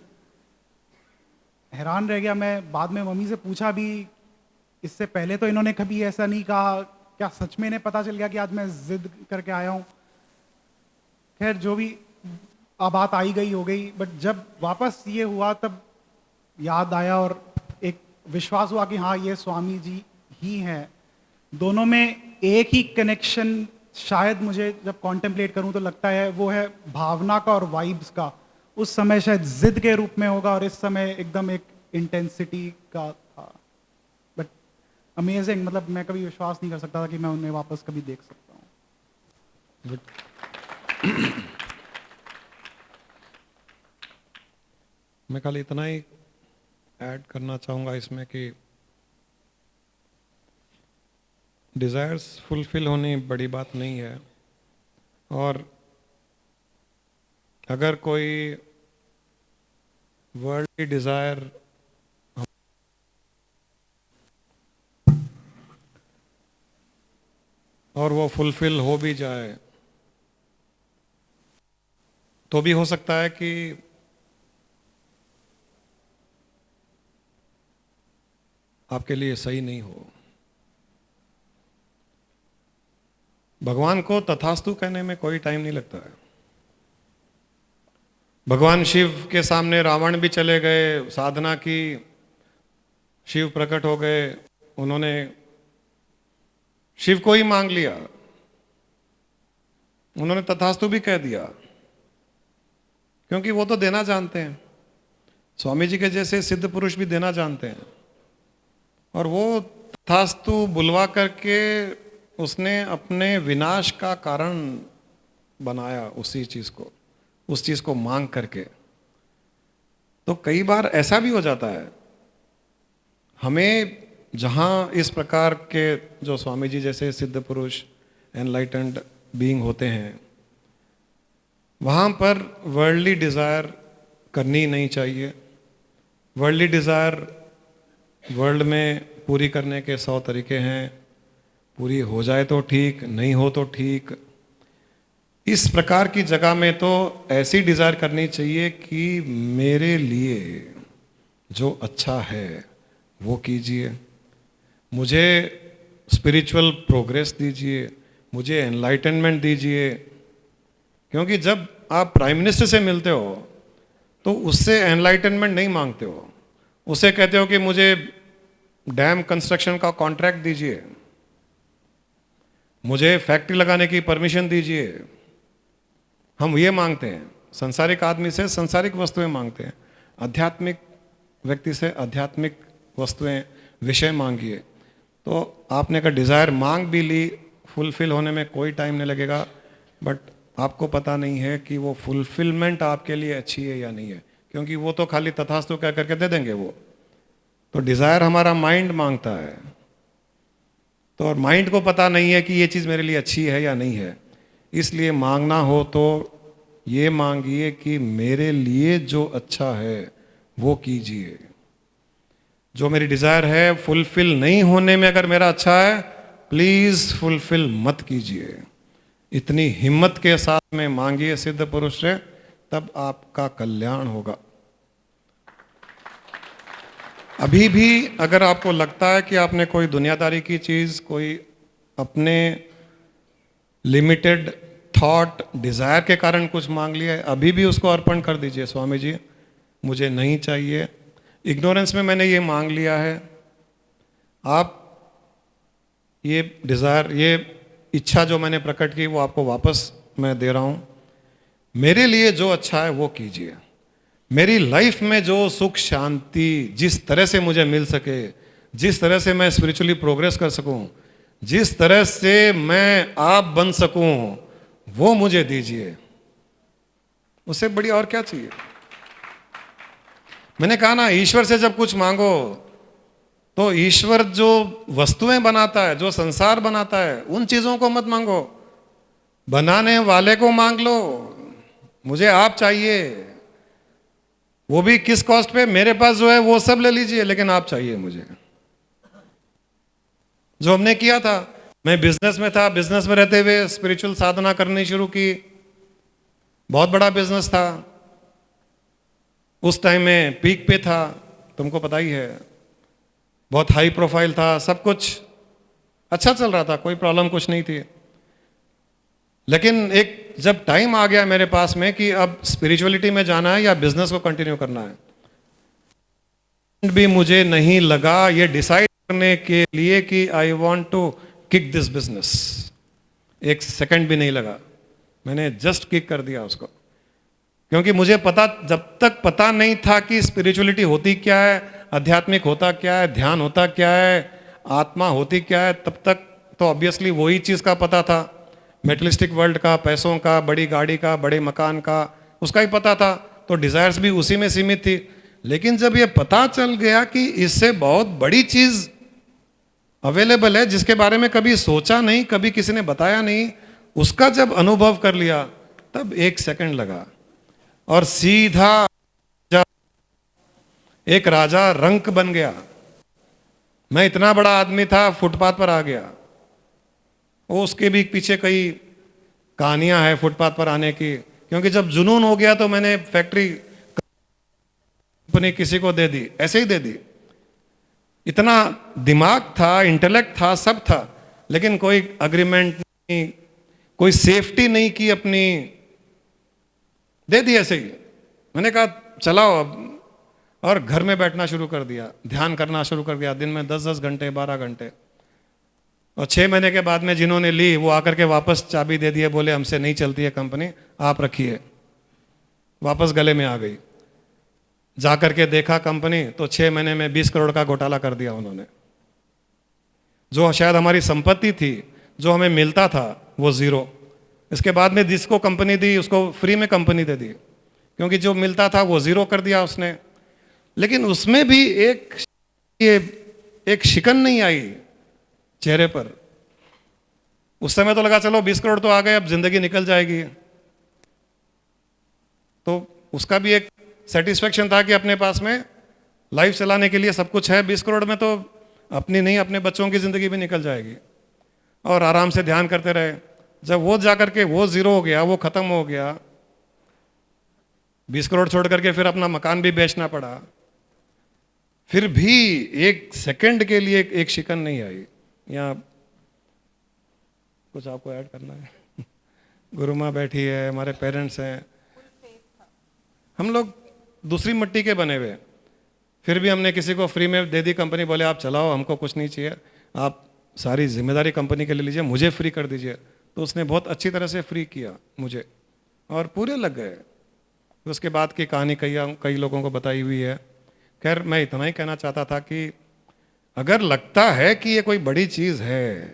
हैरान रह गया मैं. बाद में मम्मी से पूछा भी, इससे पहले तो इन्होंने कभी ऐसा नहीं कहा, क्या सच में इन्हें पता चल गया कि आज मैं जिद करके आया हूँ? खैर जो भी, अब बात आई गई हो गई. बट जब वापस ये हुआ तब याद आया और एक विश्वास हुआ कि हाँ ये स्वामी जी ही हैं. दोनों में एक ही कनेक्शन शायद मुझे जब कॉन्टेम्पलेट करूं तो लगता है वो है भावना का और वाइब्स का. उस समय शायद जिद के रूप में होगा और इस समय एकदम एक इंटेंसिटी का था. बट अमेजिंग, मतलब मैं कभी विश्वास नहीं कर सकता था कि मैं उन्हें वापस कभी देख सकता हूँ. मैं खाली इतना ही ऐड करना चाहूँगा इसमें कि डिज़ायर्स फुलफिल होनी बड़ी बात नहीं है. और अगर कोई वर्ल्डली डिज़ायर और वो फुलफिल हो भी जाए तो भी हो सकता है कि आपके लिए सही नहीं हो. भगवान को तथास्तु कहने में कोई टाइम नहीं लगता है. भगवान शिव के सामने रावण भी चले गए, साधना की, शिव प्रकट हो गए, उन्होंने शिव को ही मांग लिया, उन्होंने तथास्तु भी कह दिया क्योंकि वो तो देना जानते हैं. स्वामी जी के जैसे सिद्ध पुरुष भी देना जानते हैं और वो तथास्तु बुलवा करके उसने अपने विनाश का कारण बनाया उसी चीज को, उस चीज को मांग करके. तो कई बार ऐसा भी हो जाता है हमें, जहां इस प्रकार के जो स्वामी जी जैसे सिद्ध पुरुष एनलाइटेंड बीइंग होते हैं, वहां पर वर्ल्डली डिजायर करनी नहीं चाहिए. वर्ल्डली डिजायर वर्ल्ड में पूरी करने के 100 तरीके हैं. पूरी हो जाए तो ठीक, नहीं हो तो ठीक. इस प्रकार की जगह में तो ऐसी डिजायर करनी चाहिए कि मेरे लिए जो अच्छा है वो कीजिए। मुझे स्पिरिचुअल प्रोग्रेस दीजिए, मुझे एनलाइटनमेंट दीजिए। क्योंकि जब आप प्राइम मिनिस्टर से मिलते हो तो उससे एनलाइटनमेंट नहीं मांगते हो, उसे कहते हो कि मुझे डैम कंस्ट्रक्शन का कॉन्ट्रैक्ट दीजिए, मुझे फैक्ट्री लगाने की परमिशन दीजिए। हम ये मांगते हैं, संसारिक आदमी से संसारिक वस्तुएं मांगते हैं, आध्यात्मिक व्यक्ति से आध्यात्मिक वस्तुएं, विषय मांगिए। तो आपने का डिज़ायर मांग भी ली, फुलफिल होने में कोई टाइम नहीं लगेगा, बट आपको पता नहीं है कि वो फुलफिलमेंट आपके लिए अच्छी है या नहीं है, क्योंकि वो तो खाली तथास्तु कह करके दे देंगे वो। तो डिज़ायर हमारा माइंड मांगता है, तो और माइंड को पता नहीं है कि ये चीज़ मेरे लिए अच्छी है या नहीं है। इसलिए मांगना हो तो ये मांगिए कि मेरे लिए जो अच्छा है वो कीजिए। जो मेरी डिज़ायर है फुलफिल नहीं होने में अगर मेरा अच्छा है, प्लीज़ फुलफिल मत कीजिए। इतनी हिम्मत के साथ में मांगिए सिद्ध पुरुष से, तब आपका कल्याण होगा। अभी भी अगर आपको लगता है कि आपने कोई दुनियादारी की चीज़, कोई अपने लिमिटेड थॉट डिज़ायर के कारण कुछ मांग लिया है, अभी भी उसको अर्पण कर दीजिए। स्वामी जी मुझे नहीं चाहिए, इग्नोरेंस में मैंने ये मांग लिया है, आप ये डिज़ायर, ये इच्छा जो मैंने प्रकट की वो आपको वापस मैं दे रहा हूँ। मेरे लिए जो अच्छा है वो कीजिए। मेरी लाइफ में जो सुख शांति जिस तरह से मुझे मिल सके, जिस तरह से मैं स्पिरिचुअली प्रोग्रेस कर सकूं, जिस तरह से मैं आप बन सकूं, वो मुझे दीजिए। उससे बड़ी और क्या चाहिए। मैंने कहा ना, ईश्वर से जब कुछ मांगो तो ईश्वर जो वस्तुएं बनाता है, जो संसार बनाता है, उन चीजों को मत मांगो, बनाने वाले को मांग लो। मुझे आप चाहिए, वो भी किस कॉस्ट पे, मेरे पास जो है वो सब ले लीजिए, लेकिन आप चाहिए मुझे। जो हमने किया था, मैं बिजनेस में था, बिजनेस में रहते हुए स्पिरिचुअल साधना करनी शुरू की। बहुत बड़ा बिजनेस था, उस टाइम में पीक पे था, तुमको पता ही है, बहुत हाई प्रोफाइल था, सब कुछ अच्छा चल रहा था, कोई प्रॉब्लम कुछ नहीं थी। लेकिन एक जब टाइम आ गया मेरे पास में कि अब स्पिरिचुअलिटी में जाना है या बिजनेस को कंटिन्यू करना है, भी मुझे नहीं लगा ये डिसाइड करने के लिए कि I want to kick this business. एक सेकंड भी नहीं लगा, मैंने जस्ट किक कर दिया उसको। क्योंकि मुझे पता, जब तक पता नहीं था कि स्पिरिचुअलिटी होती क्या है, आध्यात्मिक होता क्या है, ध्यान होता क्या है, आत्मा होती क्या है, तब तक तो ऑब्वियसली वही चीज़ का पता था, मेटलिस्टिक वर्ल्ड का, पैसों का, बड़ी गाड़ी का, बड़े मकान का, उसका ही पता था। तो डिज़ायर्स भी उसी में सीमित थी। लेकिन जब ये पता चल गया कि इससे बहुत बड़ी चीज़ अवेलेबल है, जिसके बारे में कभी सोचा नहीं, कभी किसी ने बताया नहीं, उसका जब अनुभव कर लिया, तब एक सेकंड लगा और सीधा एक राजा रंक बन गया। मैं इतना बड़ा आदमी था, फुटपाथ पर आ गया। वो उसके भी पीछे कई कहानियां हैं फुटपाथ पर आने की। क्योंकि जब जुनून हो गया तो मैंने फैक्ट्री कंपनी किसी को दे दी, ऐसे ही दे दी। इतना दिमाग था, इंटेलेक्ट था, सब था, लेकिन कोई अग्रीमेंट नहीं, कोई सेफ्टी नहीं की अपनी, दे दी ऐसे ही। मैंने कहा चलाओ अब, और घर में बैठना शुरू कर दिया, ध्यान करना शुरू कर दिया, दिन में 10-10 घंटे, 12 घंटे। और 6 महीने के बाद में जिन्होंने ली वो आकर के वापस चाबी दे दिए, बोले हमसे नहीं चलती है कंपनी, आप रखिए। वापस गले में आ गई। जाकर के देखा कंपनी, तो 6 महीने में 20 करोड़ का घोटाला कर दिया उन्होंने। जो शायद हमारी संपत्ति थी, जो हमें मिलता था, वो जीरो। इसके बाद में जिसको कंपनी दी उसको फ्री में कंपनी दे दी, क्योंकि जो मिलता था वो जीरो कर दिया उसने। लेकिन उसमें भी एक शिकन नहीं आई चेहरे पर। उस समय तो लगा चलो 20 करोड़ तो आ गए, अब जिंदगी निकल जाएगी। तो उसका भी एक सेटिस्फेक्शन था कि अपने पास में लाइफ चलाने के लिए सब कुछ है। 20 करोड़ में तो अपनी नहीं, अपने बच्चों की जिंदगी भी निकल जाएगी। और आराम से ध्यान करते रहे। जब वो जाकर के वो जीरो हो गया, वो खत्म हो गया, 20 करोड़ छोड़ करके फिर अपना मकान भी बेचना पड़ा, फिर भी एक सेकंड के लिए एक शिकन नहीं आई। यहाँ कुछ आपको ऐड करना है? गुरु माँ बैठी है, हमारे पेरेंट्स हैं, हम लोग दूसरी मिट्टी के बने हुए, फिर भी हमने किसी को फ्री में दे दी कंपनी, बोले आप चलाओ, हमको कुछ नहीं चाहिए, आप सारी जिम्मेदारी कंपनी के ले लीजिए, मुझे फ्री कर दीजिए। तो उसने बहुत अच्छी तरह से फ्री किया मुझे, और पूरे लग गए। उसके बाद की कहानी कई लोगों को बताई हुई है। खैर, मैं इतना ही कहना चाहता था कि अगर लगता है कि ये कोई बड़ी चीज़ है,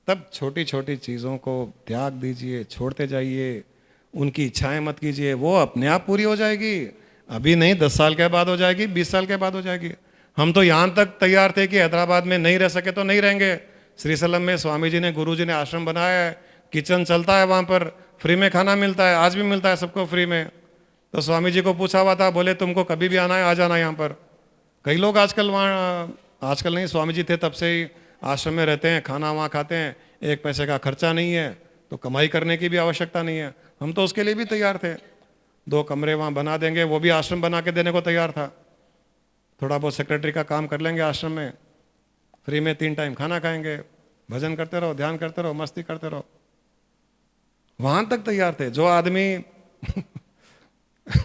तब छोटी छोटी चीज़ों को त्याग दीजिए, छोड़ते जाइए, उनकी इच्छाएं मत कीजिए, वो अपने आप पूरी हो जाएगी। अभी नहीं, 10 साल के बाद हो जाएगी, 20 साल के बाद हो जाएगी। हम तो यहाँ तक तैयार थे कि हैदराबाद में नहीं रह सके तो नहीं रहेंगे। श्रीशैलम में स्वामी जी ने, गुरु जी ने आश्रम बनाया है, किचन चलता है वहाँ पर, फ्री में खाना मिलता है, आज भी मिलता है सबको फ्री में। तो स्वामी जी को पूछा हुआ था, बोले तुमको कभी भी आना है, आ जाना यहाँ पर। कई लोग आजकल वहाँ, आजकल नहीं, स्वामी जी थे तब से ही आश्रम में रहते हैं, खाना वहाँ खाते हैं, एक पैसे का खर्चा नहीं है, तो कमाई करने की भी आवश्यकता नहीं है। हम तो उसके लिए भी तैयार थे, 2 कमरे वहाँ बना देंगे, वो भी आश्रम बना के देने को तैयार था। थोड़ा बहुत सेक्रेटरी का काम कर लेंगे आश्रम में, फ्री में 3 टाइम खाना खाएंगे, भजन करते रहो, ध्यान करते रहो, मस्ती करते रहो। वहां तक तैयार थे जो आदमी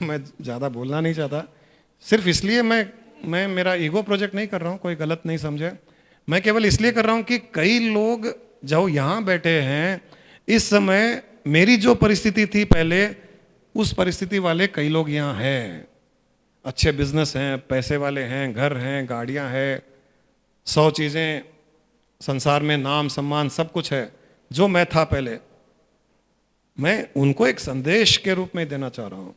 मैं ज़्यादा बोलना नहीं चाहता, सिर्फ इसलिए मैं मेरा ईगो प्रोजेक्ट नहीं कर रहा हूँ, कोई गलत नहीं समझे। मैं केवल इसलिए कर रहा हूँ कि कई लोग जो यहाँ बैठे हैं, इस समय मेरी जो परिस्थिति थी पहले, उस परिस्थिति वाले कई लोग यहाँ हैं। अच्छे बिजनेस हैं, पैसे वाले हैं, घर हैं, गाड़ियाँ हैं, 100 चीज़ें संसार में, नाम सम्मान सब कुछ है जो मैं था पहले। मैं उनको एक संदेश के रूप में देना चाह रहा हूँ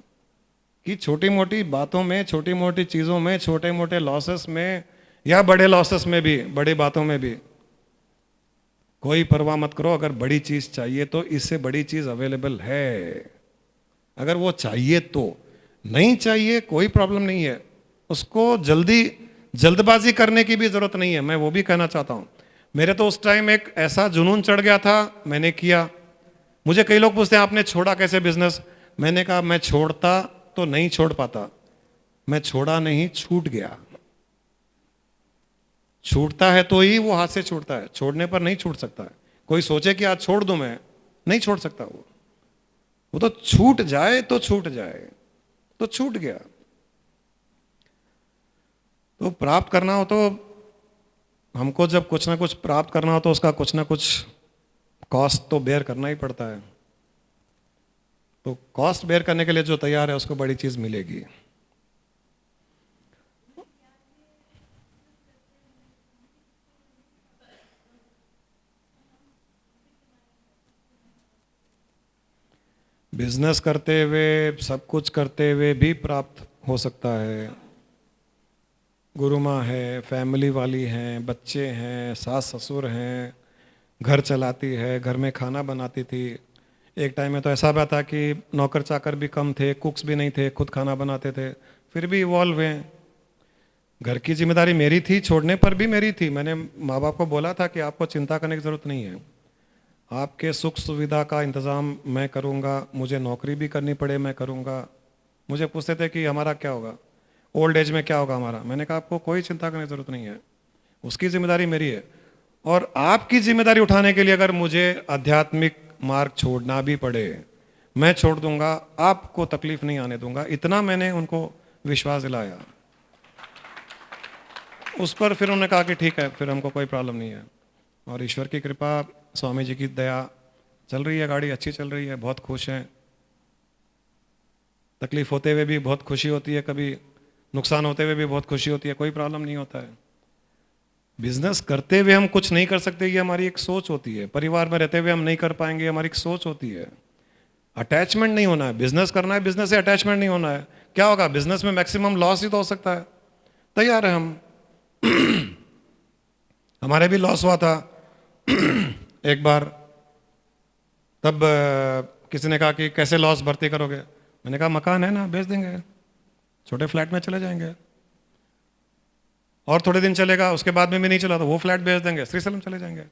कि छोटी मोटी बातों में, छोटी मोटी चीज़ों में, छोटे मोटे लॉसेस में या बड़े लॉसेस में भी, बड़ी बातों में भी कोई परवाह मत करो। अगर बड़ी चीज़ चाहिए तो इससे बड़ी चीज़ अवेलेबल है, अगर वो चाहिए तो। नहीं चाहिए कोई प्रॉब्लम नहीं है, उसको जल्दबाजी करने की भी ज़रूरत नहीं है, मैं वो भी कहना चाहता हूँ। मेरे तो उस टाइम एक ऐसा जुनून चढ़ गया था, मैंने किया। मुझे कई लोग पूछते हैं आपने छोड़ा कैसे बिजनेस? मैंने कहा मैं छोड़ता तो नहीं छोड़ पाता, मैं छोड़ा नहीं, छूट गया। छूटता है तो ही वो हाथ से छूटता है, छोड़ने पर नहीं छूट सकता है। कोई सोचे कि आज छोड़ दूं, मैं नहीं छोड़ सकता। वो तो छूट जाए तो छूट जाए, तो छूट गया। तो प्राप्त करना हो तो हमको, जब कुछ ना कुछ प्राप्त करना हो तो उसका कुछ ना कुछ कॉस्ट तो बेयर करना ही पड़ता है। तो कॉस्ट बेयर करने के लिए जो तैयार है उसको बड़ी चीज मिलेगी। बिजनेस करते हुए, सब कुछ करते हुए भी प्राप्त हो सकता है। गुरु माँ है, फैमिली वाली हैं, बच्चे हैं, सास ससुर हैं, घर चलाती है, घर में खाना बनाती थी। एक टाइम में तो ऐसा भी था कि नौकर चाकर भी कम थे, कुक्स भी नहीं थे, खुद खाना बनाते थे, फिर भी इवॉल्व हुए। घर की जिम्मेदारी मेरी थी, छोड़ने पर भी मेरी थी। मैंने माँ बाप को बोला था कि आपको चिंता करने की ज़रूरत नहीं है, आपके सुख सुविधा का इंतज़ाम मैं करूँगा, मुझे नौकरी भी करनी पड़े मैं करूँगा। मुझे पूछते थे कि हमारा क्या होगा, ओल्ड एज में क्या होगा हमारा। मैंने कहा आपको कोई चिंता करने की ज़रूरत नहीं है, उसकी जिम्मेदारी मेरी है। और आपकी जिम्मेदारी उठाने के लिए अगर मुझे आध्यात्मिक मार्ग छोड़ना भी पड़े, मैं छोड़ दूंगा, आपको तकलीफ नहीं आने दूंगा। इतना मैंने उनको विश्वास दिलाया। उस पर फिर उन्होंने कहा कि ठीक है, फिर हमको कोई प्रॉब्लम नहीं है। और ईश्वर की कृपा, स्वामी जी की दया, चल रही है, गाड़ी अच्छी चल रही है, बहुत खुश हैं। तकलीफ होते हुए भी बहुत खुशी होती है, कभी नुकसान होते हुए भी बहुत खुशी होती है, कोई प्रॉब्लम नहीं होता है। बिजनेस करते हुए हम कुछ नहीं कर सकते, ये हमारी एक सोच होती है। परिवार में रहते हुए हम नहीं कर पाएंगे, हमारी एक सोच होती है। अटैचमेंट नहीं होना है, बिजनेस करना है, बिजनेस से अटैचमेंट नहीं होना है। क्या होगा, बिजनेस में मैक्सिमम लॉस ही तो हो सकता है। तैयार है हम हमारे भी लॉस हुआ था एक बार। तब किसी ने कहा कि कैसे लॉस भर्ती करोगे? मैंने कहा मकान है ना, बेच देंगे, छोटे फ्लैट में चले जाएंगे। और थोड़े दिन चलेगा, उसके बाद में भी नहीं चला तो वो फ्लैट बेच देंगे, श्रीशैलम चले जाएंगे।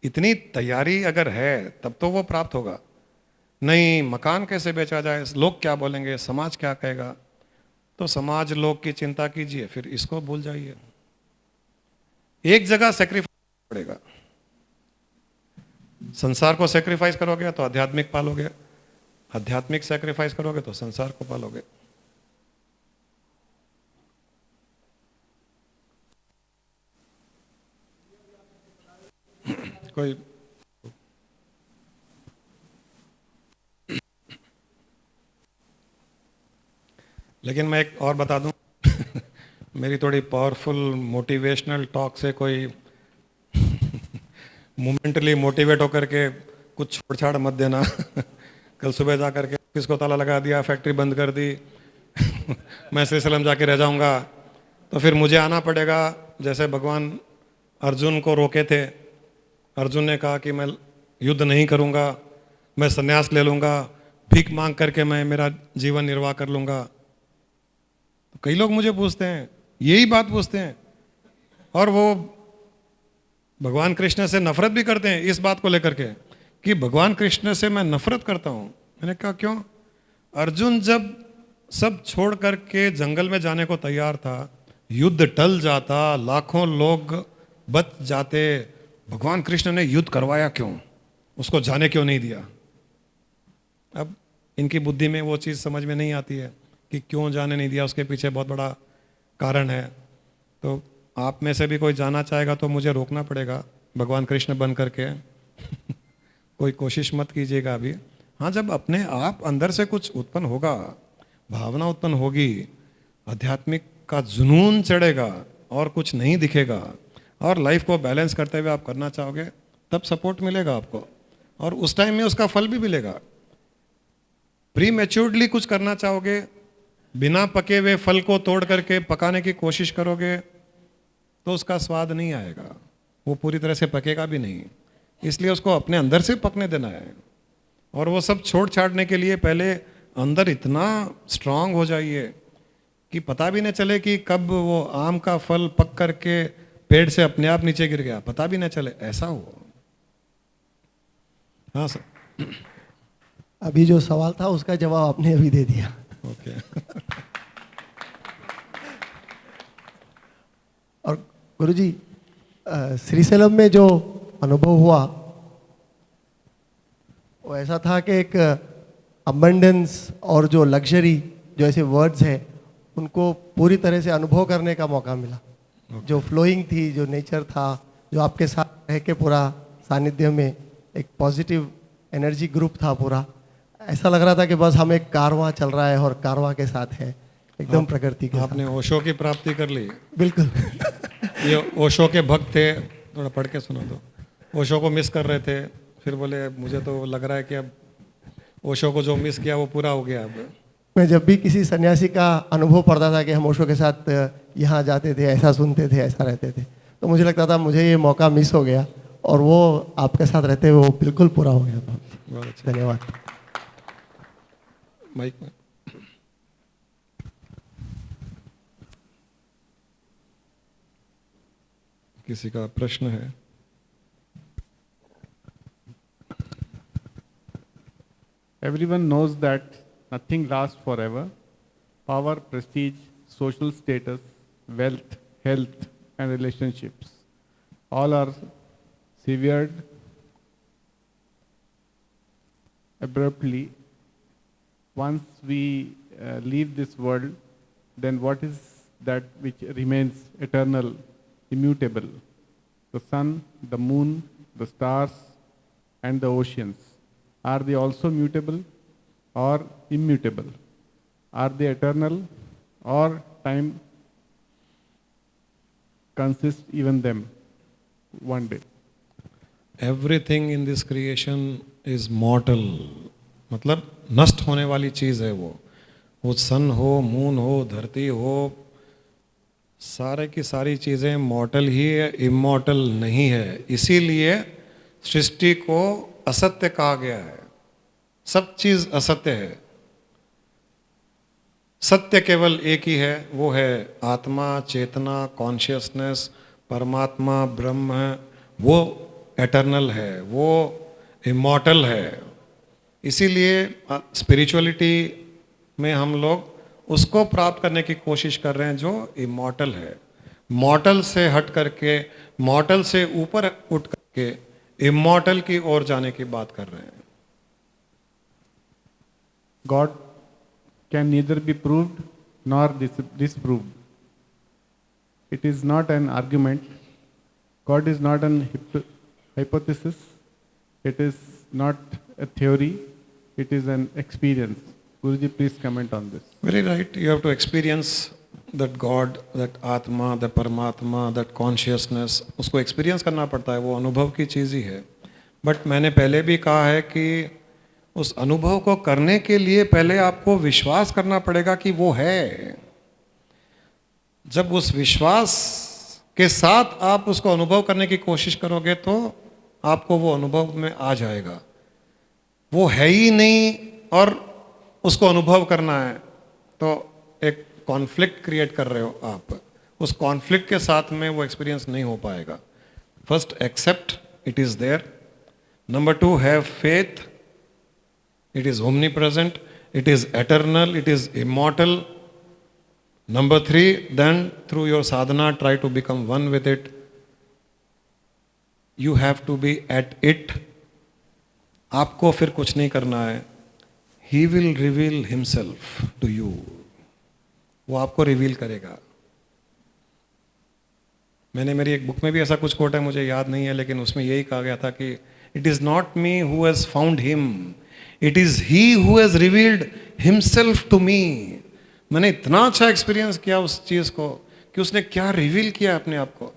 इतनी तैयारी अगर है तब तो वो प्राप्त होगा। नहीं, मकान कैसे बेचा जाए, लोग क्या बोलेंगे, समाज क्या कहेगा, तो समाज लोग की चिंता कीजिए, फिर इसको भूल जाइए। एक जगह सेक्रीफाइस पड़ेगा। संसार को सेक्रीफाइस करोगे तो आध्यात्मिक पालोगे, आध्यात्मिक सेक्रीफाइस करोगे तो संसार को पालोगे। कोई लेकिन मैं एक और बता दूं मेरी थोड़ी पावरफुल मोटिवेशनल टॉक से कोई मोमेंटली मोटिवेट होकर के कुछ छोड़-छाड़ मत देना कल सुबह जा करके ऑफिस को ताला लगा दिया, फैक्ट्री बंद कर दी मैं श्रीशैलम जाके रह जाऊंगा, तो फिर मुझे आना पड़ेगा। जैसे भगवान अर्जुन को रोके थे, अर्जुन ने कहा कि मैं युद्ध नहीं करूंगा, मैं संन्यास ले लूंगा, भीख मांग करके मैं मेरा जीवन निर्वाह कर लूंगा। तो कई लोग मुझे पूछते हैं, यही बात पूछते हैं, और वो भगवान कृष्ण से नफरत भी करते हैं इस बात को लेकर के कि भगवान कृष्ण से मैं नफरत करता हूं। मैंने कहा क्यों? अर्जुन जब सब छोड़ करके जंगल में जाने को तैयार था, युद्ध टल जाता, लाखों लोग बच जाते, भगवान कृष्ण ने युद्ध करवाया क्यों? उसको जाने क्यों नहीं दिया? अब इनकी बुद्धि में वो चीज़ समझ में नहीं आती है कि क्यों जाने नहीं दिया, उसके पीछे बहुत बड़ा कारण है। तो आप में से भी कोई जाना चाहेगा तो मुझे रोकना पड़ेगा भगवान कृष्ण बन करके कोई कोशिश मत कीजिएगा अभी। हाँ, जब अपने आप अंदर से कुछ उत्पन्न होगा, भावना उत्पन्न होगी, आध्यात्मिक का जुनून चढ़ेगा और कुछ नहीं दिखेगा, और लाइफ को बैलेंस करते हुए आप करना चाहोगे, तब सपोर्ट मिलेगा आपको, और उस टाइम में उसका फल भी मिलेगा। प्री मैच्योर्डली कुछ करना चाहोगे, बिना पके हुए फल को तोड़ करके पकाने की कोशिश करोगे, तो उसका स्वाद नहीं आएगा, वो पूरी तरह से पकेगा भी नहीं। इसलिए उसको अपने अंदर से पकने देना है, और वो सब छोड़ छाड़ने के लिए पहले अंदर इतना स्ट्रांग हो जाइए कि पता भी नहीं चले कि कब वो आम का फल पक करके पेड़ से अपने आप नीचे गिर गया, पता भी नहीं चले, ऐसा हो। हाँ सर। अभी जो सवाल था उसका जवाब आपने अभी दे दिया। ओके। और गुरुजी, श्रीशैलम में जो अनुभव हुआ वो ऐसा था कि एक अबंडेंस और जो लग्जरी, जो ऐसे वर्ड्स हैं, उनको पूरी तरह से अनुभव करने का मौका मिला। जो फ्लोइंग थी, जो नेचर था, जो आपके साथ रह के पूरा सानिध्य में एक पॉजिटिव एनर्जी ग्रुप था पूरा, ऐसा लग रहा था कि बस हम एक कारवां चल रहा है और कारवां के साथ है, एकदम प्रकृति के आपने ओशो की प्राप्ति कर ली। बिल्कुल। ये ओशो के भक्त थे, थोड़ा पढ़ के सुनो तो। ओशो को मिस कर रहे थे, फिर बोले मुझे तो लग रहा है कि अब ओशो को जो मिस किया वो पूरा हो गया। अब मैं जब भी किसी सन्यासी का अनुभव पढ़ता था कि हम ओशो के साथ यहाँ जाते थे, ऐसा सुनते थे, ऐसा रहते थे, तो मुझे लगता था मुझे ये मौका मिस हो गया, और वो आपके साथ रहते हुए वो बिल्कुल पूरा हो गया। बहुत अच्छा। धन्यवाद। माइक में किसी का प्रश्न है? Everyone knows that nothing lasts forever. Power, prestige, social status, wealth, health, and relationships all are severed abruptly. Once we leave this world, then what is that which remains eternal, immutable? The sun, the moon, the stars, and the oceans. Are they also mutable or immutable? Are they eternal, or time consists even them one day? Everything in this creation is mortal, मतलब नष्ट होने वाली चीज है वो सन हो, moon हो, धरती हो, सारे की सारी चीजें मॉर्टल ही है, इमॉर्टल नहीं है। इसीलिए सृष्टि को असत्य कहा गया है। सब चीज असत्य है, सत्य केवल एक ही है, वो है आत्मा, चेतना, कॉन्शियसनेस, परमात्मा, ब्रह्म। वो एटर्नल है, वो इमॉर्टल है। इसीलिए स्पिरिचुअलिटी में हम लोग उसको प्राप्त करने की कोशिश कर रहे हैं जो इमॉर्टल है। मॉर्टल से हट करके, मॉर्टल से ऊपर उठ करके इमॉर्टल की ओर जाने की बात कर रहे हैं। God can neither be proved nor disproved. It is not an argument. God is not an hypothesis. It is not a theory. It is an experience. Guruji, please comment on this. Very right. You have to experience that God, that Atma, that Paramatma, that consciousness. उसको experience करना पड़ता है, वो अनुभव की चीज़ ही है। But मैंने पहले भी कहा है कि उस अनुभव को करने के लिए पहले आपको विश्वास करना पड़ेगा कि वो है। जब उस विश्वास के साथ आप उसको अनुभव करने की कोशिश करोगे तो आपको वो अनुभव में आ जाएगा। वो है ही नहीं और उसको अनुभव करना है तो एक कॉन्फ्लिक्ट क्रिएट कर रहे हो आप। उस कॉन्फ्लिक्ट के साथ में वो एक्सपीरियंस नहीं हो पाएगा। First accept it is there, number two have faith, it is omnipresent, it is eternal, it is immortal. Number three, then through your sadhana try to become one with it. You have to be at it. आपको फिर कुछ नहीं करना है। He will reveal himself to you. वो आपको reveal करेगा। मैंने मेरी एक बुक में भी ऐसा कुछ कोट है, मुझे याद नहीं है, लेकिन उसमें यही कहा गया था कि it is not me who has found him, it is he who has revealed himself to me. मैंने इतना अच्छा एक्सपीरियंस किया उस चीज को कि उसने क्या रिवील किया अपने आप को।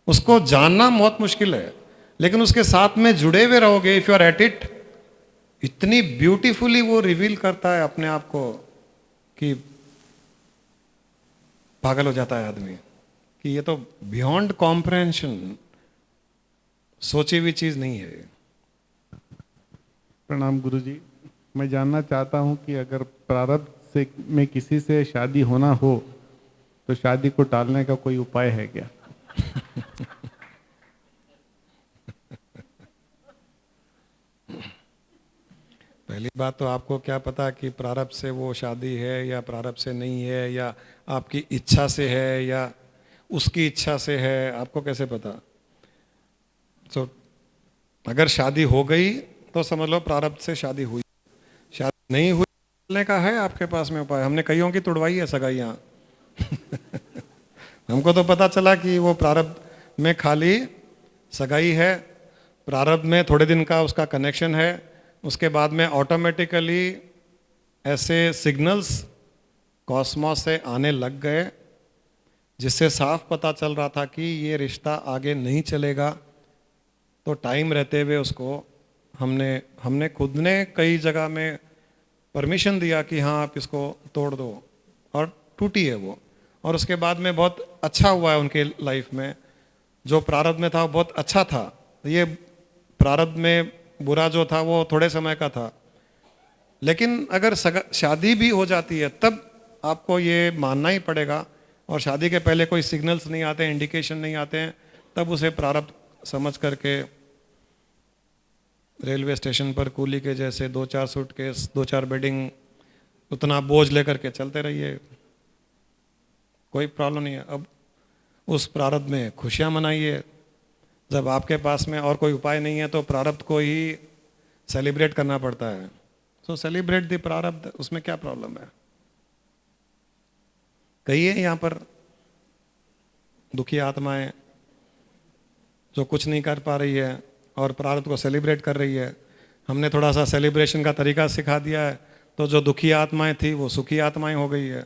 उसको जानना बहुत मुश्किल है, लेकिन उसके साथ में जुड़े हुए रहोगे, if you are at it, इतनी ब्यूटीफुली वो रिवील करता है अपने आप को कि पागल हो जाता है आदमी कि ये तो बियॉन्ड कॉम्प्रहेंशन, सोची हुई चीज नहीं है। प्रणाम गुरुजी। मैं जानना चाहता हूं कि अगर प्रारब्ध से में किसी से शादी होना हो तो शादी को टालने का कोई उपाय है क्या? पहली बात तो आपको क्या पता कि प्रारब्ध से वो शादी है या प्रारब्ध से नहीं है, या आपकी इच्छा से है या उसकी इच्छा से है, आपको कैसे पता? तो अगर शादी हो गई तो समझ लो प्रारब्ध से शादी हुई। शादी नहीं हुई बोलने का है आपके पास में उपाय। हमने कईयों की तुड़वाई है सगाइयाँ। हमको तो पता चला कि वो प्रारब्ध में खाली सगाई है, प्रारब्ध में थोड़े दिन का उसका कनेक्शन है, उसके बाद में ऑटोमेटिकली ऐसे सिग्नल्स कॉस्मोस से आने लग गए जिससे साफ पता चल रहा था कि ये रिश्ता आगे नहीं चलेगा। तो टाइम रहते हुए उसको हमने खुद ने कई जगह में परमिशन दिया कि हाँ आप इसको तोड़ दो, और टूटी है वो। और उसके बाद में बहुत अच्छा हुआ है उनके लाइफ में। जो प्रारब्ध में था वो बहुत अच्छा था, ये प्रारब्ध में बुरा जो था वो थोड़े समय का था। लेकिन अगर शादी भी हो जाती है तब आपको ये मानना ही पड़ेगा, और शादी के पहले कोई सिग्नल्स नहीं आते, इंडिकेशन नहीं आते हैं, तब उसे प्रारब्ध समझ करके रेलवे स्टेशन पर कूली के जैसे 2-4 सूटकेस, 2-4 बेडिंग, उतना बोझ लेकर के चलते रहिए, कोई प्रॉब्लम नहीं है। अब उस प्रारब्ध में खुशियां मनाइए। जब आपके पास में और कोई उपाय नहीं है तो प्रारब्ध को ही सेलिब्रेट करना पड़ता है। सो सेलिब्रेट द प्रारब्ध, उसमें क्या प्रॉब्लम है? कई है यहाँ पर दुखी आत्माएं जो कुछ नहीं कर पा रही है और प्रारब्ध को सेलिब्रेट कर रही है। हमने थोड़ा सा सेलिब्रेशन का तरीका सिखा दिया है तो जो दुखी आत्माएं थी वो सुखी आत्माएं हो गई है।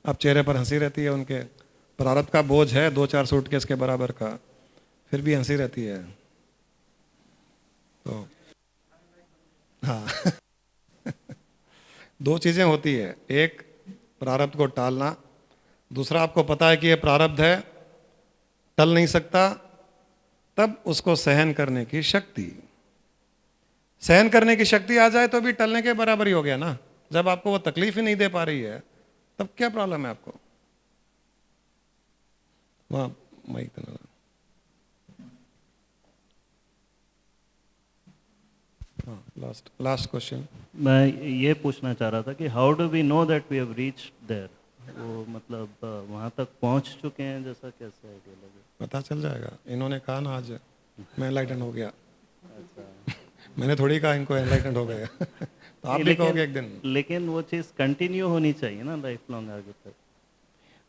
अब चेहरे पर हंसी रहती है उनके। प्रारब्ध का बोझ है 2-4 सूटकेस के बराबर का, फिर भी हंसी रहती है। तो हाँ दो चीजें होती है, एक प्रारब्ध को टालना, दूसरा आपको पता है कि ये प्रारब्ध है, टल नहीं सकता, तब उसको सहन करने की शक्ति। सहन करने की शक्ति आ जाए तो भी टलने के बराबर ही हो गया ना। जब आपको वो तकलीफ ही नहीं दे पा रही है तब क्या प्रॉब्लम है आपको? वहां माइक तो हाँ लास्ट क्वेश्चन। मैं ये पूछना चाह रहा था कि how do we know that we have reached there, वो मतलब वहाँ तक पहुँच चुके हैं, जैसा कैसे आइडिया लगे? पता चल जाएगा। इन्होंने कहा ना आज मैं एनलाइटन हो गया। मैंने थोड़ी कहा इनको एनलाइटन हो गया। तो आप भी कहोगे एक दिन। लेकिन वो चीज़ कंटिन्यू होनी चाहिए ना लाइफ लॉन्ग आगे तक।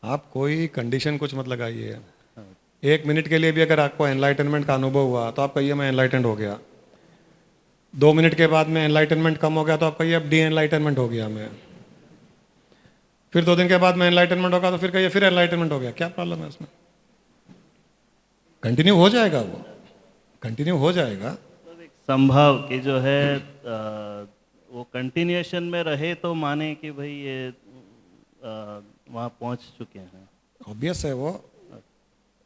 आप कोई कंडीशन कुछ मत लगाइए। 1 मिनट के लिए भी अगर आपको एनलाइटनमेंट का अनुभव हुआ तो आप कहिए मैं एनलाइटेंड हो गया। 2 मिनट के बाद में एनलाइटनमेंट कम हो गया तो आप कहिए अब डी एनलाइटनमेंट हो गया मैं। फिर 2 दिन के बाद में एनलाइटनमेंट होगा तो फिर कहिए फिर एनलाइटनमेंट हो गया। क्या प्रॉब्लम है उसमें? कंटिन्यू हो जाएगा, वो कंटिन्यू हो जाएगा। संभव कि जो है वो कंटिन्यूएशन में रहे तो माने कि भाई ये वहाँ पहुँच चुके हैं। ऑब्वियस है वो,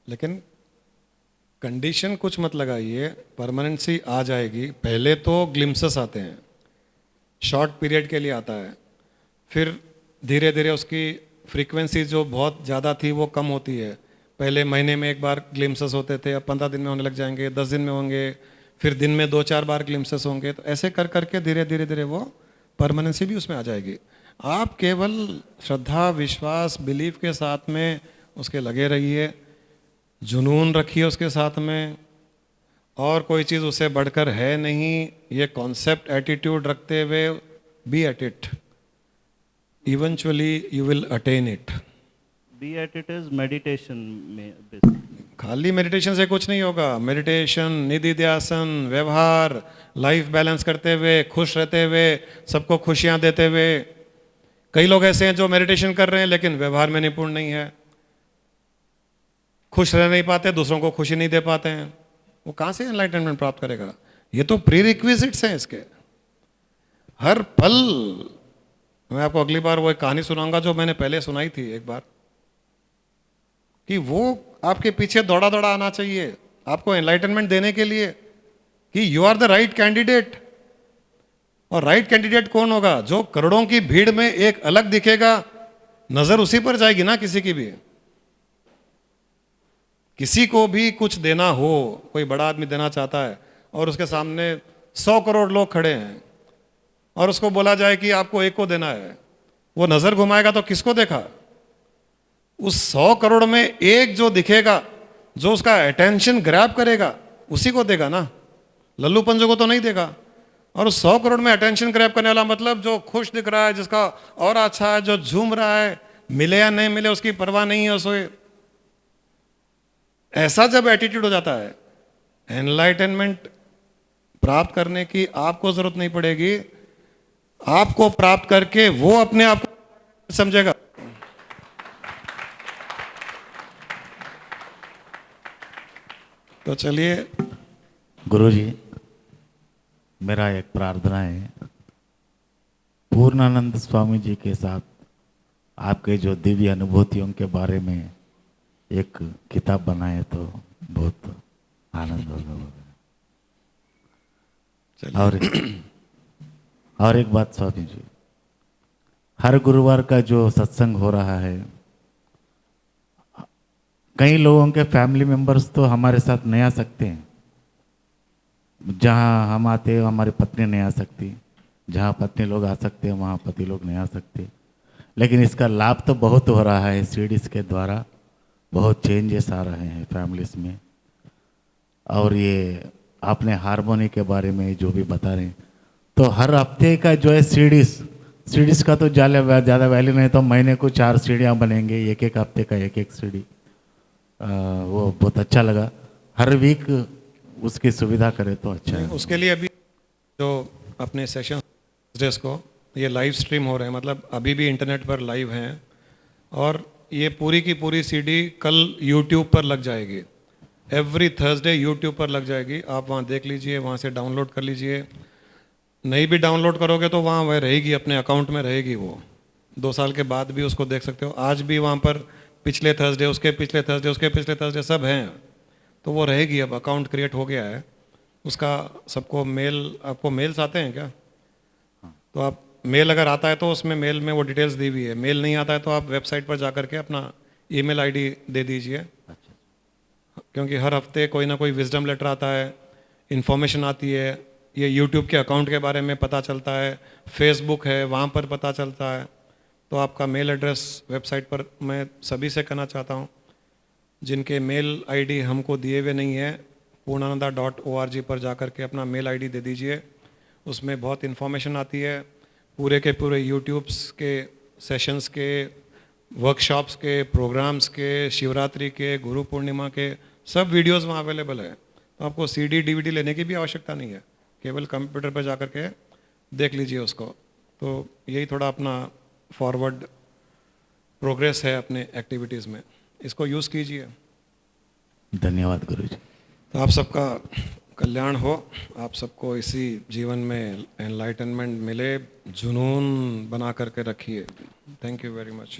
लेकिन कंडीशन कुछ मत लगाइए, परमानेंसी आ जाएगी। पहले तो ग्लिम्सेस आते हैं, शॉर्ट पीरियड के लिए आता है, फिर धीरे धीरे उसकी फ्रीक्वेंसी जो बहुत ज़्यादा थी वो कम होती है। पहले महीने में 1 बार ग्लिम्सेस होते थे, अब 15 दिन में होने लग जाएंगे, 10 दिन में होंगे, फिर दिन में 2-4 बार ग्लिम्सेस होंगे। तो ऐसे कर करके धीरे धीरे धीरे वो परमानेंसी भी उसमें आ जाएगी। आप केवल श्रद्धा, विश्वास, बिलीफ के साथ में उसके लगे रहिए, जुनून रखिए उसके साथ में, और कोई चीज़ उससे बढ़कर है नहीं। ये कॉन्सेप्ट एटीट्यूड रखते हुए be at it, eventually you will attain it. Be at it is meditation में basically। खाली मेडिटेशन से कुछ नहीं होगा। मेडिटेशन, निधि ध्यासन, व्यवहार, लाइफ बैलेंस करते हुए, खुश रहते हुए, सबको खुशियां देते हुए। कई लोग ऐसे हैं जो मेडिटेशन कर रहे हैं लेकिन व्यवहार में निपुण नहीं है, खुश रह नहीं पाते, दूसरों को खुशी नहीं दे पाते हैं। वो कहाँ से एनलाइटनमेंट प्राप्त करेगा? ये तो प्री रिक्विजिट्स हैं इसके। हर पल, मैं आपको अगली बार वो एक कहानी सुनाऊंगा जो मैंने पहले सुनाई थी एक बार, कि वो आपके पीछे दौड़ा दौड़ा आना चाहिए आपको एनलाइटनमेंट देने के लिए कि you are the right candidate. और राइट कैंडिडेट कौन होगा? जो करोड़ों की भीड़ में एक अलग दिखेगा, नजर उसी पर जाएगी ना किसी की भी। किसी को भी कुछ देना हो, कोई बड़ा आदमी देना चाहता है और उसके सामने 100 करोड़ लोग खड़े हैं और उसको बोला जाए कि आपको एक को देना है, वो नजर घुमाएगा तो किसको देखा? उस 100 करोड़ में एक जो दिखेगा, जो उसका अटेंशन ग्रैब करेगा, उसी को देगा ना, लल्लू पंजो को तो नहीं देगा। और उस 100 करोड़ में अटेंशन ग्रैब करने वाला मतलब जो खुश दिख रहा है, जिसका और अच्छा है, जो झूम रहा है, मिले या नहीं मिले उसकी परवाह नहीं है उसे। ऐसा जब एटीट्यूड हो जाता है, एनलाइटनमेंट प्राप्त करने की आपको जरूरत नहीं पड़ेगी, आपको प्राप्त करके वो अपने आप को समझेगा। तो चलिए। गुरुजी, मेरा एक प्रार्थना है, पूर्णानंद स्वामी जी के साथ आपके जो दिव्य अनुभूतियों के बारे में एक किताब बनाए तो बहुत आनंद होगा। और एक बात स्वामी जी, हर गुरुवार का जो सत्संग हो रहा है, कई लोगों के फैमिली मेंबर्स तो हमारे साथ नहीं आ सकते हैं। जहाँ हम आते हैं हमारी पत्नी नहीं आ सकती, जहाँ पत्नी लोग आ सकते हैं वहाँ पति लोग नहीं आ सकते। लेकिन इसका लाभ तो बहुत हो रहा है, सीडीज के द्वारा बहुत चेंजेस आ रहे हैं फैमिलीज में। और ये आपने हारमोनी के बारे में जो भी बता रहे हैं, तो हर हफ्ते का जो है सीडीज का तो ज़्यादा वैल्यू नहीं, तो महीने को 4 सीढ़ियाँ बनेंगे, एक हफ्ते का एक सीढ़ी। वो बहुत अच्छा लगा। हर वीक उसकी सुविधा करे तो अच्छा है। उसके लिए अभी जो अपने सेशन को ये लाइव स्ट्रीम हो रहे हैं, मतलब अभी भी इंटरनेट पर लाइव हैं, और ये पूरी की पूरी सीडी कल यूट्यूब पर लग जाएगी। एवरी थर्सडे यूट्यूब पर लग जाएगी, आप वहाँ देख लीजिए, वहाँ से डाउनलोड कर लीजिए। नहीं भी डाउनलोड करोगे तो वहाँ वह रहेगी, अपने अकाउंट में रहेगी। वो 2 साल के बाद भी उसको देख सकते हो। आज भी वहाँ पर पिछले थर्सडे, उसके पिछले थर्सडे, उसके पिछले थर्सडे सब हैं, तो वो रहेगी। अब अकाउंट क्रिएट हो गया है उसका। सबको मेल, आपको मेल्स आते हैं क्या? तो आप मेल अगर आता है तो उसमें मेल में वो डिटेल्स दी हुई है। मेल नहीं आता है तो आप वेबसाइट पर जा करके अपना ईमेल आईडी दे दीजिए। क्योंकि हर हफ्ते कोई ना कोई विजडम लेटर आता है, इन्फॉर्मेशन आती है, ये यूट्यूब के अकाउंट के बारे में पता चलता है, फेसबुक है वहाँ पर पता चलता है। तो आपका मेल एड्रेस वेबसाइट पर मैं सभी से कहना चाहता हूँ, जिनके मेल आईडी हमको दिए हुए नहीं है, purnananda.org पर जाकर के अपना मेल आईडी दे दीजिए। उसमें बहुत इन्फॉर्मेशन आती है, पूरे के पूरे यूट्यूब्स के सेशंस के, वर्कशॉप्स के, प्रोग्राम्स के, शिवरात्रि के, गुरु पूर्णिमा के सब वीडियोस वहाँ अवेलेबल है। तो आपको सीडी डीवीडी लेने की भी आवश्यकता नहीं है, केवल कंप्यूटर पर जाकर के देख लीजिए उसको। तो यही थोड़ा अपना फॉरवर्ड प्रोग्रेस है अपने एक्टिविटीज़ में, इसको यूज़ कीजिए। धन्यवाद गुरुजी। तो आप सबका कल्याण हो, आप सबको इसी जीवन में एनलाइटनमेंट मिले, जुनून बना करके रखिए। Thank you very much.